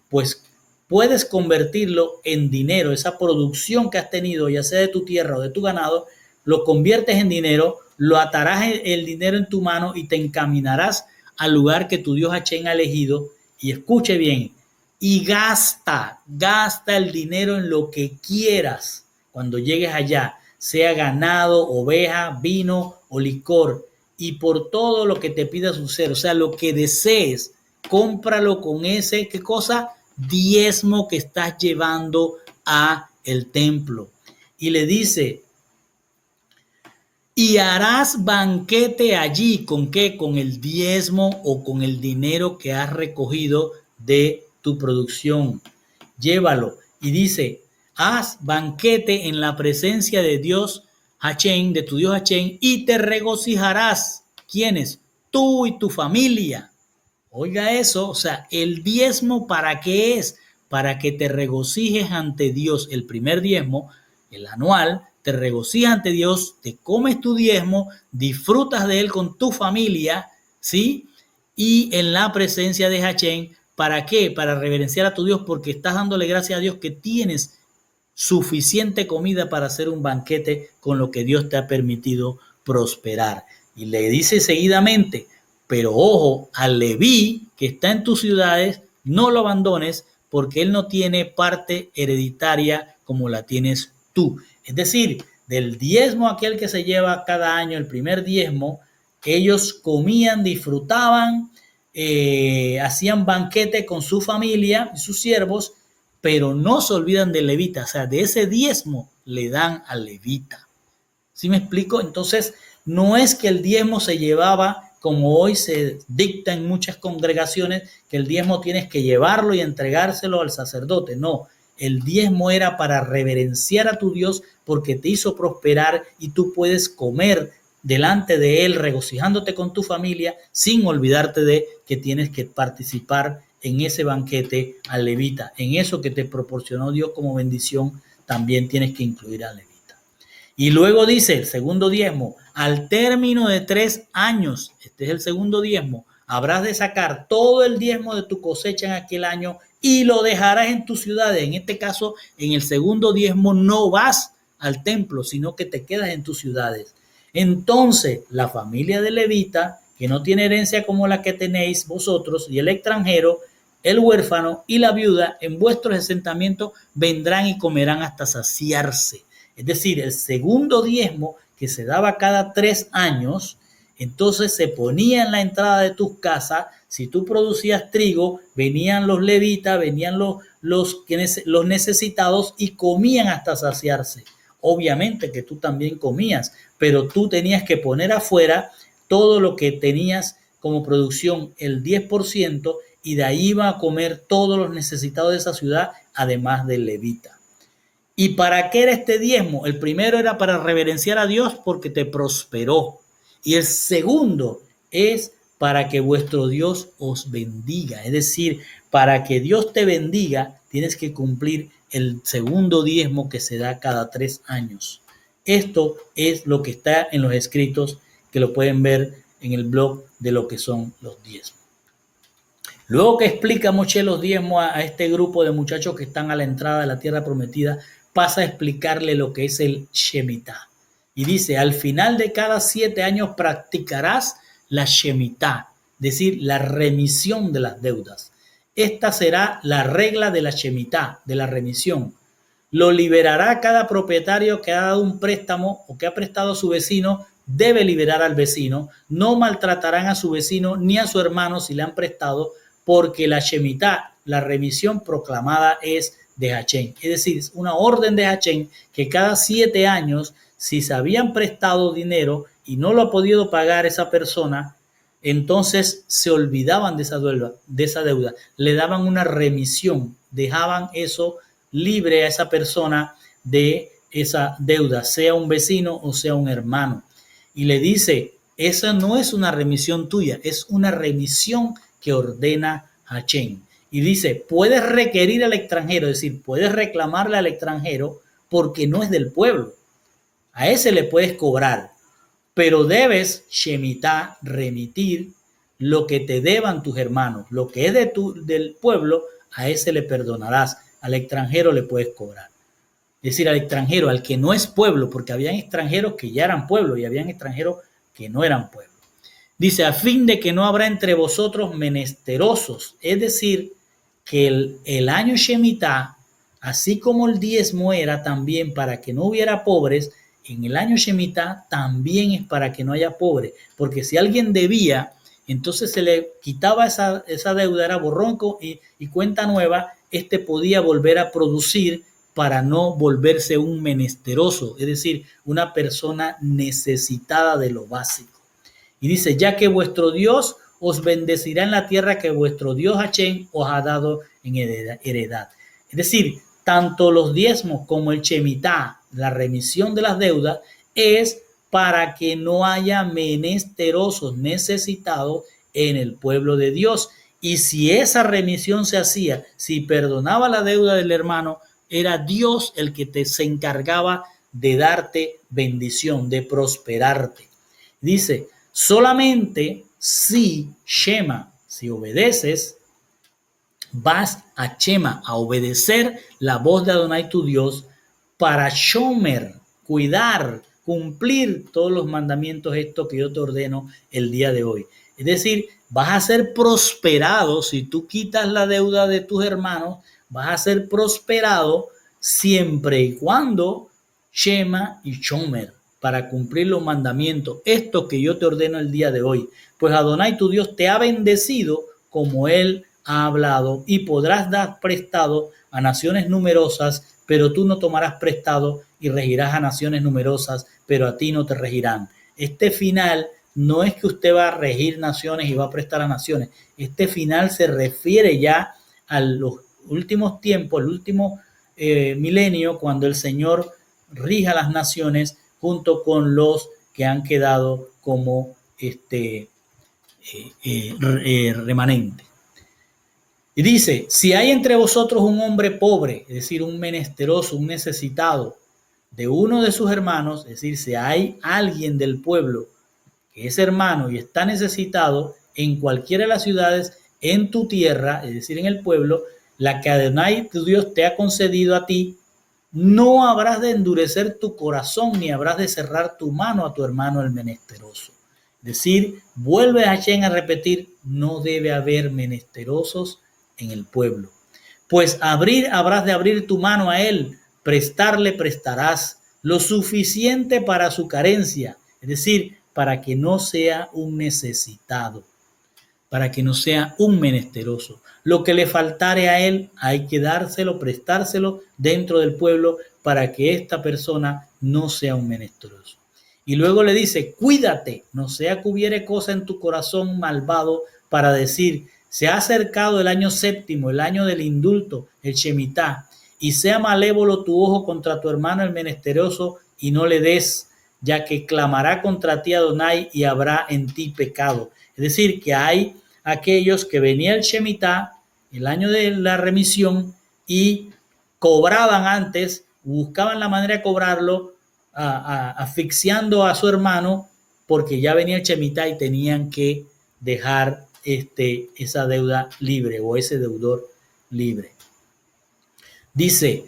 pues puedes convertirlo en dinero. Esa producción que has tenido, ya sea de tu tierra o de tu ganado, lo conviertes en dinero, lo atarás el dinero en tu mano y te encaminarás al lugar que tu Dios Hachén ha elegido. Y escuche bien, y gasta el dinero en lo que quieras cuando llegues allá, sea ganado, oveja, vino o licor, y por todo lo que te pida su ser, o sea, lo que desees, cómpralo con ese, ¿qué cosa? Diezmo que estás llevando a el templo. Y le dice, y harás banquete allí, ¿con qué? Con el diezmo o con el dinero que has recogido de tu producción. Llévalo. Y dice, haz banquete en la presencia de Dios Hachén, de tu Dios Hachén, y te regocijarás. ¿Quiénes? Tú y tu familia. Oiga eso, o sea, el diezmo, ¿para qué es? Para que te regocijes ante Dios. El primer diezmo, el anual, te regocijas ante Dios, te comes tu diezmo, disfrutas de él con tu familia, ¿sí? Y en la presencia de Hachén, ¿para qué? Para reverenciar a tu Dios, porque estás dándole gracias a Dios que tienes suficiente comida para hacer un banquete con lo que Dios te ha permitido prosperar. Y le dice seguidamente, pero ojo, al Leví que está en tus ciudades, no lo abandones porque él no tiene parte hereditaria como la tienes tú. Es decir, del diezmo aquel que se lleva cada año, el primer diezmo, ellos comían, disfrutaban, hacían banquete con su familia y sus siervos, pero no se olvidan del levita, o sea, de ese diezmo le dan al levita. ¿Sí me explico? Entonces, no es que el diezmo se llevaba, como hoy se dicta en muchas congregaciones, que el diezmo tienes que llevarlo y entregárselo al sacerdote. No, el diezmo era para reverenciar a tu Dios porque te hizo prosperar y tú puedes comer delante de él, regocijándote con tu familia, sin olvidarte de que tienes que participar en ese banquete al levita. En eso que te proporcionó Dios como bendición, también tienes que incluir al levita. Y luego dice el segundo diezmo, al término de 3 años, este es el segundo diezmo, habrás de sacar todo el diezmo de tu cosecha en aquel año y lo dejarás en tus ciudades. En este caso, en el segundo diezmo no vas al templo, sino que te quedas en tus ciudades. Entonces, la familia de levita, que no tiene herencia como la que tenéis vosotros, y el extranjero, el huérfano y la viuda, en vuestros asentamientos vendrán y comerán hasta saciarse. Es decir, el segundo diezmo que se daba cada 3 años, entonces se ponía en la entrada de tus casas. Si tú producías trigo, venían los levitas, venían los necesitados y comían hasta saciarse. Obviamente que tú también comías, pero tú tenías que poner afuera todo lo que tenías como producción, el 10%, y de ahí iban a comer todos los necesitados de esa ciudad, además del levita. ¿Y para qué era este diezmo? El primero era para reverenciar a Dios porque te prosperó. Y el segundo es para que vuestro Dios os bendiga. Es decir, para que Dios te bendiga, tienes que cumplir el segundo diezmo que se da cada 3 años. Esto es lo que está en los escritos, que lo pueden ver en el blog de lo que son los diezmos. Luego que explica Moshe los diezmos a este grupo de muchachos que están a la entrada de la tierra prometida, pasa a explicarle lo que es el Shemitah. Y dice, al final de cada 7 años practicarás la Shemitah, es decir, la remisión de las deudas. Esta será la regla de la Shemitah, de la remisión. Lo liberará cada propietario que ha dado un préstamo o que ha prestado a su vecino, debe liberar al vecino. No maltratarán a su vecino ni a su hermano si le han prestado, porque la Shemitah, la remisión proclamada, es de Hachén. Es decir, es una orden de Hachén que cada 7 años, si se habían prestado dinero y no lo ha podido pagar esa persona, entonces se olvidaban de esa deuda, le daban una remisión, dejaban eso libre a esa persona de esa deuda, sea un vecino o sea un hermano. Y le dice, Esa no es una remisión tuya, es una remisión que ordena Hachén. Y dice, puedes requerir al extranjero, es decir, puedes reclamarle al extranjero porque no es del pueblo. A ese le puedes cobrar, pero debes, Shemitah, remitir lo que te deban tus hermanos. Lo que es del pueblo, a ese le perdonarás. Al extranjero le puedes cobrar. Es decir, al extranjero, al que no es pueblo, porque habían extranjeros que ya eran pueblo y habían extranjeros que no eran pueblo. Dice, a fin de que no habrá entre vosotros menesterosos, es decir, que el año Shemitah, así como el diezmo era también para que no hubiera pobres, en el año Shemitah también es para que no haya pobres, porque si alguien debía, entonces se le quitaba esa deuda, era borrón y cuenta nueva, podía volver a producir para no volverse un menesteroso, es decir, una persona necesitada de lo básico. Y dice, ya que vuestro Dios os bendecirá en la tierra que vuestro Dios Hachén os ha dado en heredad. Es decir, tanto los diezmos como el Shemitah, la remisión de las deudas, es para que no haya menesterosos necesitados en el pueblo de Dios. Y si esa remisión se hacía, si perdonaba la deuda del hermano, era Dios el que se encargaba de darte bendición, de prosperarte. Dice, solamente si Shema, si obedeces, vas a Shema, a obedecer la voz de Adonai tu Dios para Shomer, cuidar, cumplir todos los mandamientos estos que yo te ordeno el día de hoy. Es decir, vas a ser prosperado si tú quitas la deuda de tus hermanos, vas a ser prosperado siempre y cuando Shema y Shomer, para cumplir los mandamientos, estos que yo te ordeno el día de hoy. Pues Adonai tu Dios te ha bendecido como Él ha hablado, y podrás dar prestado a naciones numerosas, pero tú no tomarás prestado, y regirás a naciones numerosas, pero a ti no te regirán. Este final no es que usted va a regir naciones y va a prestar a naciones. Este final se refiere ya a los últimos tiempos, el último milenio, cuando el Señor rija las naciones junto con los que han quedado como remanente. Y dice, si hay entre vosotros un hombre pobre, es decir, un menesteroso, un necesitado de uno de sus hermanos, es decir, si hay alguien del pueblo que es hermano y está necesitado en cualquiera de las ciudades en tu tierra, es decir, en el pueblo, la que Adonai tu Dios te ha concedido a ti, no habrás de endurecer tu corazón ni habrás de cerrar tu mano a tu hermano el menesteroso. Es decir, vuelve a Hashem a repetir, no debe haber menesterosos en el pueblo. Pues habrás de abrir tu mano a él, prestarle prestarás lo suficiente para su carencia, es decir, para que no sea un necesitado, para que no sea un menesteroso. Lo que le faltare a él hay que dárselo, prestárselo dentro del pueblo para que esta persona no sea un menesteroso. Y luego le dice, cuídate, no sea que hubiere cosa en tu corazón malvado para decir, se ha acercado el año séptimo, el año del indulto, el Shemitah, y sea malévolo tu ojo contra tu hermano el menesteroso y no le des, ya que clamará contra ti Adonai y habrá en ti pecado. Es decir, que hay aquellos que venía el Shemitah, el año de la remisión, y cobraban antes, buscaban la manera de cobrarlo, asfixiando a su hermano, porque ya venía el Shemitah y tenían que dejar esa deuda libre o ese deudor libre. Dice,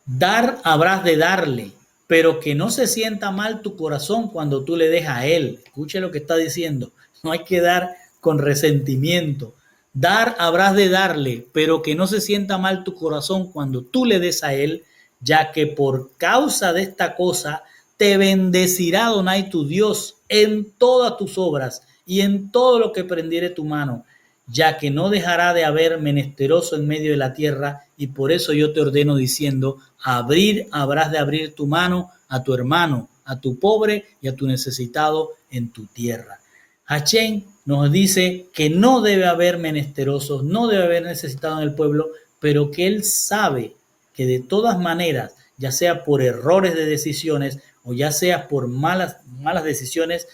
dar habrás de darle, pero que no se sienta mal tu corazón cuando tú le des a él. Escuche lo que está diciendo. No hay que dar con resentimiento. Dar habrás de darle, pero que no se sienta mal tu corazón cuando tú le des a él, ya que por causa de esta cosa te bendecirá Adonai tu Dios en todas tus obras y en todo lo que prendiere tu mano, ya que no dejará de haber menesteroso en medio de la tierra, y por eso yo te ordeno diciendo, habrás de abrir tu mano a tu hermano, a tu pobre y a tu necesitado en tu tierra. Hashem nos dice que no debe haber menesterosos, no debe haber necesitados en el pueblo, pero que él sabe que de todas maneras, ya sea por errores de decisiones o ya sea por malas decisiones,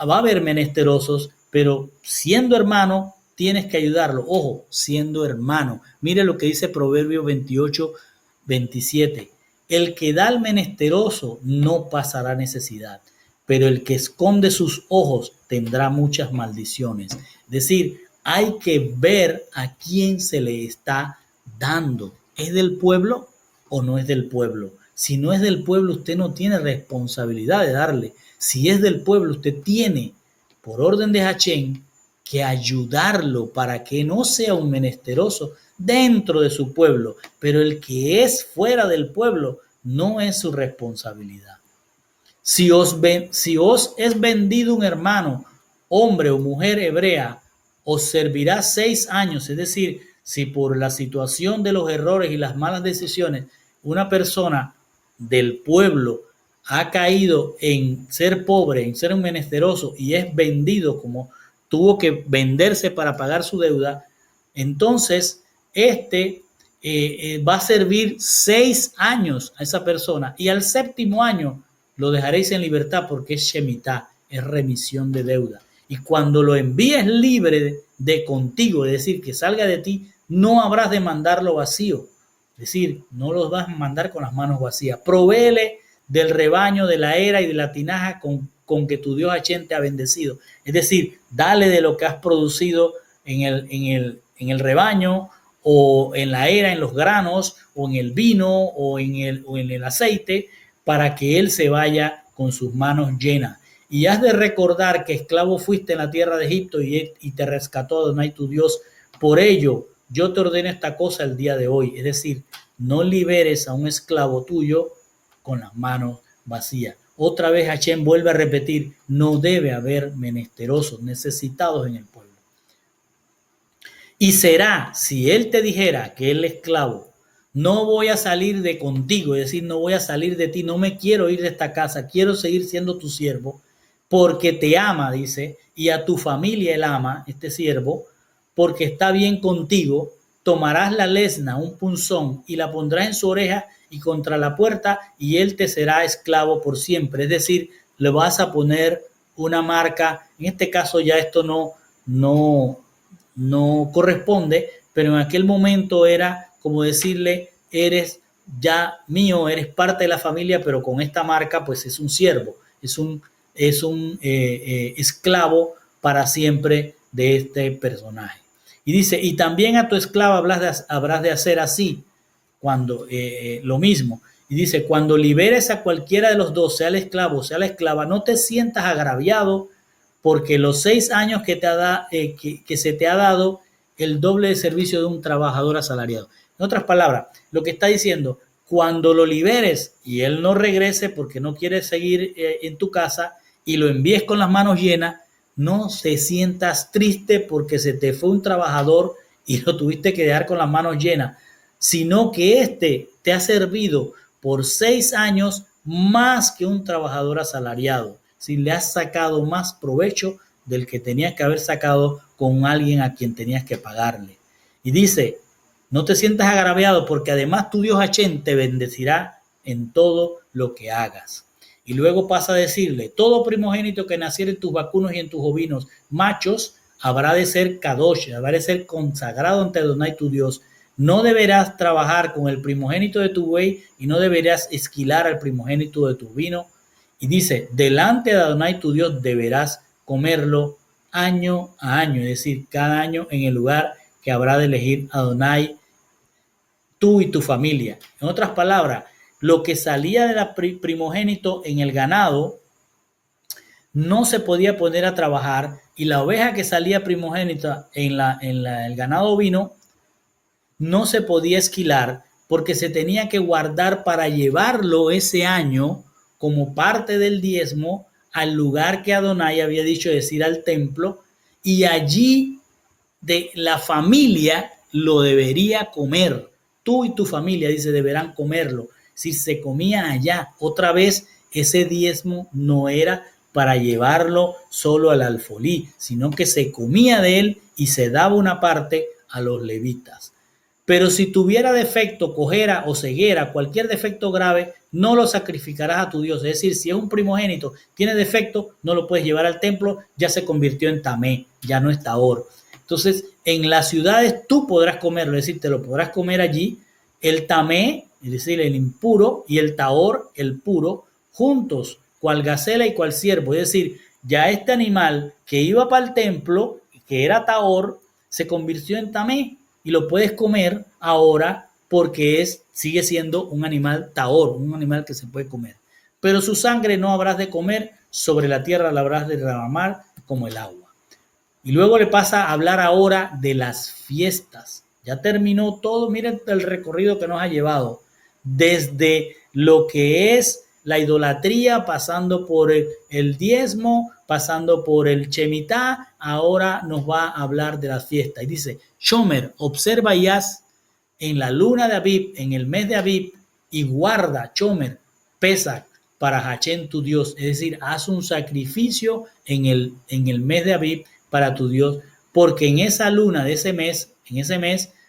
va a haber menesterosos, pero siendo hermano tienes que ayudarlo. Ojo, siendo hermano. Mire lo que dice Proverbios 28:27. El que da al menesteroso no pasará necesidad, pero el que esconde sus ojos tendrá muchas maldiciones. Es decir, hay que ver a quién se le está dando. ¿Es del pueblo o no es del pueblo? Si no es del pueblo, usted no tiene responsabilidad de darle. Si es del pueblo, usted tiene, por orden de Hachén, que ayudarlo para que no sea un menesteroso dentro de su pueblo, pero el que es fuera del pueblo no es su responsabilidad. Si os es vendido un hermano, hombre o mujer hebrea, os servirá 6 años, es decir, si por la situación de los errores y las malas decisiones una persona del pueblo ha caído en ser pobre, en ser un menesteroso y es vendido como tuvo que venderse para pagar su deuda, entonces va a servir 6 años a esa persona y al 7º año lo dejaréis en libertad porque es shemitá, es remisión de deuda. Y cuando lo envíes libre de contigo, es decir, que salga de ti, no habrás de mandarlo vacío. Es decir, no los vas a mandar con las manos vacías. Provéele del rebaño, de la era y de la tinaja con que tu Dios Hachén te ha bendecido. Es decir, dale de lo que has producido en el rebaño, o en la era, en los granos, o en el vino, o en el aceite, para que él se vaya con sus manos llenas. Y has de recordar que esclavo fuiste en la tierra de Egipto y te rescató Adonai tu Dios. Por ello, yo te ordeno esta cosa el día de hoy. Es decir, no liberes a un esclavo tuyo con las manos vacías. Otra vez Hachén vuelve a repetir, no debe haber menesterosos, necesitados en el pueblo. Y será, si él te dijera que él es esclavo, no voy a salir de contigo, es decir, no voy a salir de ti, no me quiero ir de esta casa, quiero seguir siendo tu siervo, porque te ama, dice, y a tu familia él ama, este siervo, porque está bien contigo, tomarás la lesna, un punzón, y la pondrás en su oreja y contra la puerta, y él te será esclavo por siempre. Es decir, le vas a poner una marca, en este caso ya esto no corresponde, pero en aquel momento era como decirle, eres ya mío, eres parte de la familia, pero con esta marca pues es un siervo, es un esclavo para siempre de este personaje. Y dice, y también a tu esclava habrás de hacer así, cuando lo mismo. Y dice, cuando liberes a cualquiera de los dos, sea el esclavo o sea la esclava, no te sientas agraviado, porque los 6 años que se te ha dado el doble de servicio de un trabajador asalariado. En otras palabras, lo que está diciendo, cuando lo liberes y él no regrese porque no quiere seguir en tu casa y lo envíes con las manos llenas, no te sientas triste porque se te fue un trabajador y lo tuviste que dejar con las manos llenas, sino que te ha servido por 6 años más que un trabajador asalariado. Si le has sacado más provecho del que tenías que haber sacado con alguien a quien tenías que pagarle. Y dice, no te sientas agraviado porque además tu Dios Hachén te bendecirá en todo lo que hagas. Y luego pasa a decirle, todo primogénito que naciere en tus vacunos y en tus ovinos machos habrá de ser kadosh, habrá de ser consagrado ante Adonai tu Dios. No deberás trabajar con el primogénito de tu buey y no deberás esquilar al primogénito de tu vino. Y dice, delante de Adonai tu Dios deberás comerlo año a año, es decir, cada año en el lugar que habrá de elegir Adonai, tú y tu familia. En otras palabras, lo que salía de la primogénito en el ganado no se podía poner a trabajar y la oveja que salía primogénita en el ganado ovino no se podía esquilar porque se tenía que guardar para llevarlo ese año como parte del diezmo al lugar que Adonai había dicho, decir, al templo, y allí de la familia lo debería comer. Tú y tu familia, dice, deberán comerlo. Si se comía allá, otra vez, ese diezmo no era para llevarlo solo al alfolí, sino que se comía de él y se daba una parte a los levitas. Pero si tuviera defecto, cojera o ceguera, cualquier defecto grave, no lo sacrificarás a tu Dios. Es decir, si es un primogénito, tiene defecto, no lo puedes llevar al templo, ya se convirtió en tamé, ya no es tahor. Entonces, en las ciudades tú podrás comerlo, es decir, te lo podrás comer allí, el tamé, es decir, el impuro, y el tahor, el puro, juntos, cual gacela y cual ciervo. Es decir, ya este animal que iba para el templo, que era tahor, se convirtió en tamé y lo puedes comer ahora porque sigue siendo un animal tahor, un animal que se puede comer. Pero su sangre no habrás de comer, sobre la tierra la habrás de derramar como el agua. Y luego le pasa a hablar ahora de las fiestas. Ya terminó todo, miren el recorrido que nos ha llevado. Desde lo que es la idolatría, pasando por el diezmo, pasando por el Shemitah, ahora nos va a hablar de las fiestas. Y dice, Shomer, observa y haz en la luna de Abib, en el mes de Abib, y guarda, Shomer, Pesach, para Hachén tu Dios. Es decir, haz un sacrificio en el mes de Abib para tu Dios, porque en esa luna de ese mes,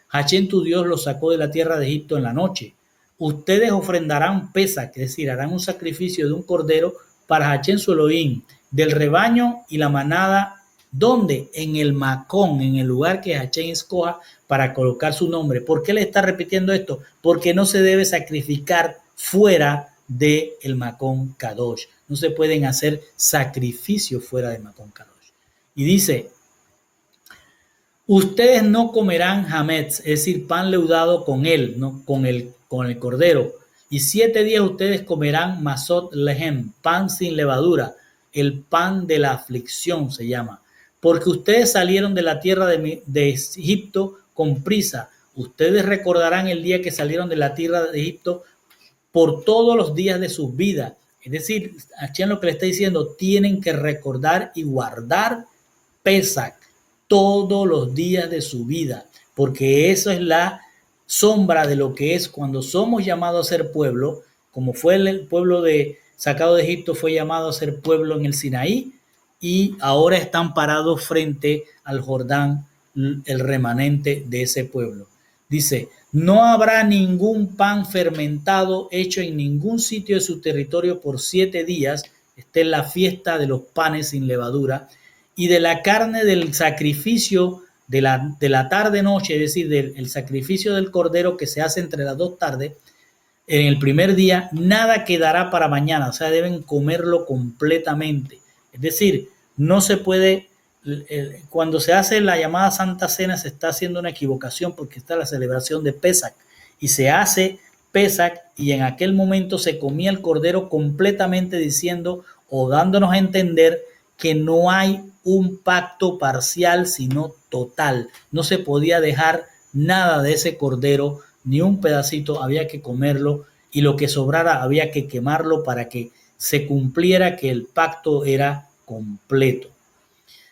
Hachén tu Dios los sacó de la tierra de Egipto en la noche. Ustedes ofrendarán Pesach, es decir, harán un sacrificio de un cordero para Hachén su Elohim, del rebaño y la manada. ¿Dónde? En el Macón, en el lugar que Hachén escoja para colocar su nombre. ¿Por qué le está repitiendo esto? Porque no se debe sacrificar fuera del Macón Kadosh. No se pueden hacer sacrificios fuera del Macón Kadosh. Y dice, ustedes no comerán hametz, es decir, pan leudado con él, ¿no? con el cordero. Y 7 días ustedes comerán masot lehem, pan sin levadura, el pan de la aflicción se llama. Porque ustedes salieron de la tierra de Egipto con prisa. Ustedes recordarán el día que salieron de la tierra de Egipto por todos los días de sus vidas. Es decir, Hachén lo que le está diciendo, tienen que recordar y guardar Pesach todos los días de su vida, porque eso es la sombra de lo que es cuando somos llamados a ser pueblo, como fue el pueblo sacado de Egipto, fue llamado a ser pueblo en el Sinaí, y ahora están parados frente al Jordán, el remanente de ese pueblo. Dice, no habrá ningún pan fermentado hecho en ningún sitio de su territorio por 7 días. Esta es la fiesta de los panes sin levadura. Y de la carne del sacrificio de la tarde-noche, es decir, del sacrificio del cordero que se hace entre las 2 tardes, en el primer día, nada quedará para mañana. O sea, deben comerlo completamente. Es decir, no se puede, cuando se hace la llamada Santa Cena, se está haciendo una equivocación porque está la celebración de Pesach. Y se hace Pesach y en aquel momento se comía el cordero completamente, diciendo o dándonos a entender que no hay un pacto parcial, sino total. No se podía dejar nada de ese cordero, ni un pedacito, había que comerlo, y lo que sobrara había que quemarlo para que se cumpliera que el pacto era completo.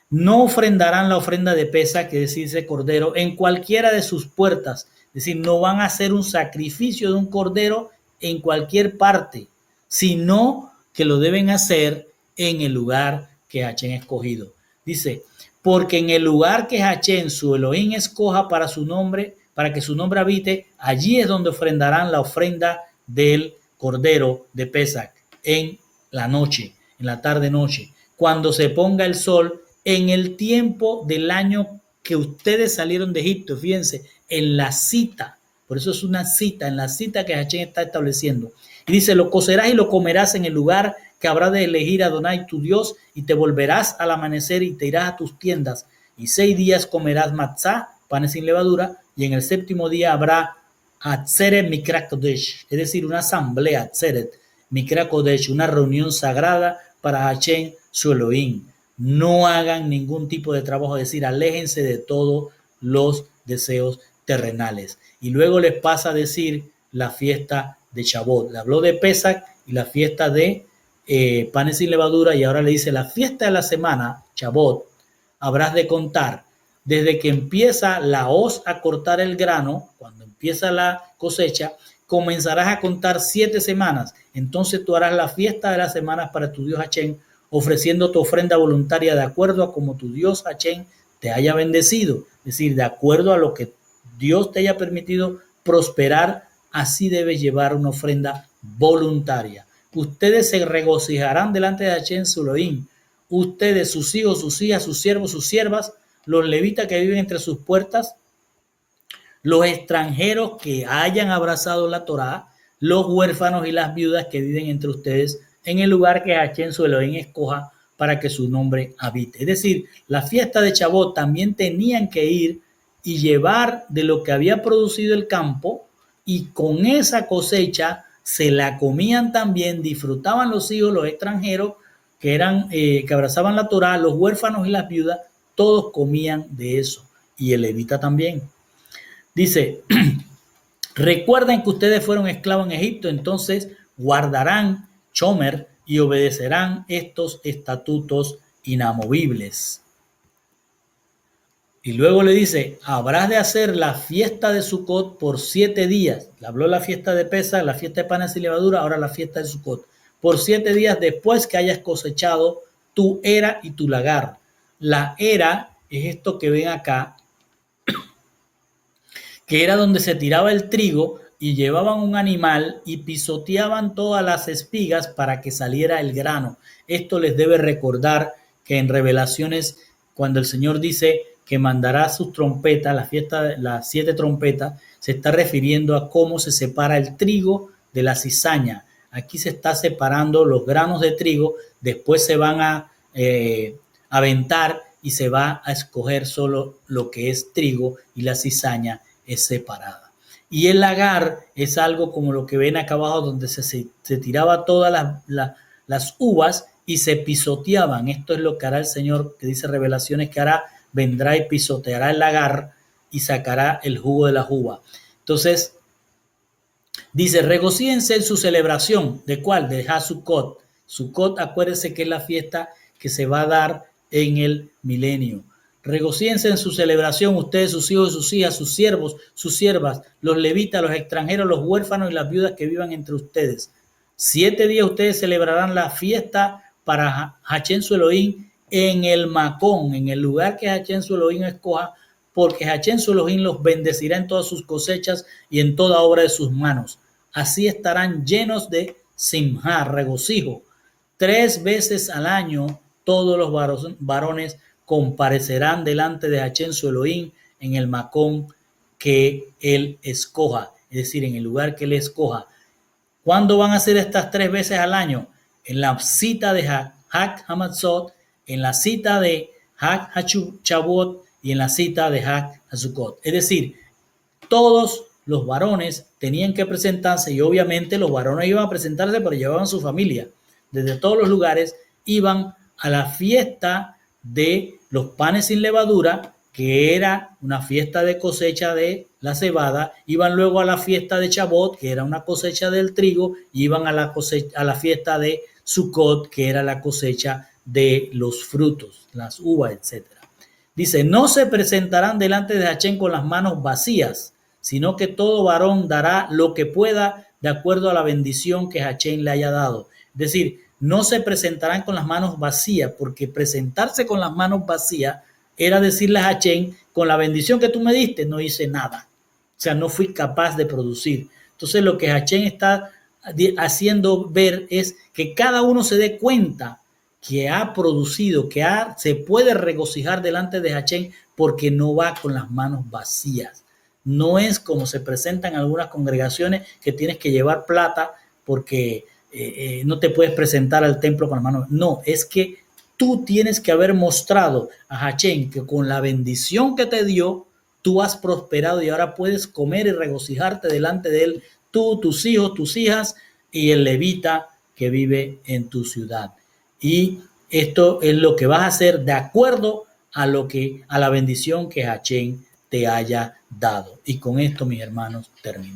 No ofrendarán la ofrenda de Pesach, que es decir, ese cordero, en cualquiera de sus puertas. Es decir, no van a hacer un sacrificio de un cordero en cualquier parte, sino que lo deben hacer en el lugar que Hachén ha escogido. Dice, porque en el lugar que Hachén, su Elohim, escoja para su nombre, para que su nombre habite, allí es donde ofrendarán la ofrenda del cordero de Pesach, en la noche, en la tarde-noche, cuando se ponga el sol, en el tiempo del año que ustedes salieron de Egipto. Fíjense, en la cita, por eso es una cita, en la cita que Hachén está estableciendo. Y dice, lo cocerás y lo comerás en el lugar que habrá de elegir Adonai tu Dios, y te volverás al amanecer y te irás a tus tiendas, y 6 días comerás matzá, panes sin levadura, y en el 7º día habrá Atzeret Mikra Kodesh, es decir, una asamblea, Atzeret Mikra Kodesh, una reunión sagrada para Hachén su Elohim. No hagan ningún tipo de trabajo, es decir, aléjense de todos los deseos terrenales. Y luego les pasa a decir la fiesta de Shavuot. Le habló de Pesach y la fiesta de panes sin levadura, y ahora le dice la fiesta de la semana, Shavuot, habrás de contar desde que empieza la hoz a cortar el grano, cuando empieza la cosecha, comenzarás a contar 7 semanas. Entonces tú harás la fiesta de las semanas para tu Dios Hachén, ofreciendo tu ofrenda voluntaria de acuerdo a como tu Dios Hachén te haya bendecido. Es decir, de acuerdo a lo que Dios te haya permitido prosperar, así debes llevar una ofrenda voluntaria. Ustedes se regocijarán delante de Hashem su Elohim. Ustedes, sus hijos, sus hijas, sus siervos, sus siervas, los levitas que viven entre sus puertas, los extranjeros que hayan abrazado la Torá, los huérfanos y las viudas que viven entre ustedes en el lugar que Hashem su Elohim escoja para que su nombre habite. Es decir, la fiesta de Chabot también tenían que ir y llevar de lo que había producido el campo, y con esa cosecha se la comían también, disfrutaban los hijos, los extranjeros que eran que abrazaban la Torá, los huérfanos y las viudas, todos comían de eso, y el levita también. Dice, recuerden que ustedes fueron esclavos en Egipto, entonces guardarán Chomer y obedecerán estos estatutos inamovibles. Y luego le dice, habrás de hacer la fiesta de Sucot por 7 días. Le habló la fiesta de Pesaj, la fiesta de panes y levadura, ahora la fiesta de Sucot. Por 7 días después que hayas cosechado tu era y tu lagar. La era es esto que ven acá, que era donde se tiraba el trigo y llevaban un animal y pisoteaban todas las espigas para que saliera el grano. Esto les debe recordar que en Revelaciones, cuando el Señor dice que mandará sus trompetas, la fiesta de las 7 trompetas, se está refiriendo a cómo se separa el trigo de la cizaña. Aquí se está separando los granos de trigo, después se van a aventar y se va a escoger solo lo que es trigo, y la cizaña es separada. Y el lagar es algo como lo que ven acá abajo, donde se tiraba todas las uvas y se pisoteaban. Esto es lo que hará el Señor, que dice Revelaciones que hará, vendrá y pisoteará el lagar y sacará el jugo de la uva. Entonces, dice, regocíjense en su celebración. ¿De cuál? De Sucot. Sucot, acuérdense que es la fiesta que se va a dar en el milenio. Regocíjense en su celebración, ustedes, sus hijos, sus hijas, sus siervos, sus siervas, los levitas, los extranjeros, los huérfanos y las viudas que vivan entre ustedes. 7 días ustedes celebrarán la fiesta para Hashem su Elohim en el Macón, en el lugar que Hashem su Elohim escoja, porque Hashem su Elohim los bendecirá en todas sus cosechas y en toda obra de sus manos. Así estarán llenos de simjá, regocijo. 3 veces al año todos los varones comparecerán delante de Hashem su Elohim en el Macón que él escoja, es decir, en el lugar que él escoja. ¿Cuándo van a hacer estas 3 veces al año? En la cita de Hag Hamatzot, en la cita de Hag HaChabot y en la cita de Hag HaSukkot. Es decir, todos los varones tenían que presentarse, y obviamente los varones iban a presentarse, pero llevaban su familia. Desde todos los lugares iban a la fiesta de los panes sin levadura, que era una fiesta de cosecha de la cebada, iban luego a la fiesta de Chabot, que era una cosecha del trigo, y iban a la fiesta de Sucot, que era la cosecha de los frutos, las uvas, etc. Dice, no se presentarán delante de Hashem con las manos vacías, sino que todo varón dará lo que pueda de acuerdo a la bendición que Hashem le haya dado. Es decir, no se presentarán con las manos vacías, porque presentarse con las manos vacías era decirle a Hashem, con la bendición que tú me diste, no hice nada. O sea, no fui capaz de producir. Entonces, lo que Hashem está haciendo ver es que cada uno se dé cuenta que ha producido, se puede regocijar delante de Hashem porque no va con las manos vacías. No es como se presentan algunas congregaciones que tienes que llevar plata porque no te puedes presentar al templo con las manos. No, es que tú tienes que haber mostrado a Hashem que con la bendición que te dio, tú has prosperado y ahora puedes comer y regocijarte delante de él, tú, tus hijos, tus hijas y el levita que vive en tu ciudad. Y esto es lo que vas a hacer de acuerdo a la bendición que Hashem te haya dado. Y con esto, mis hermanos, terminamos.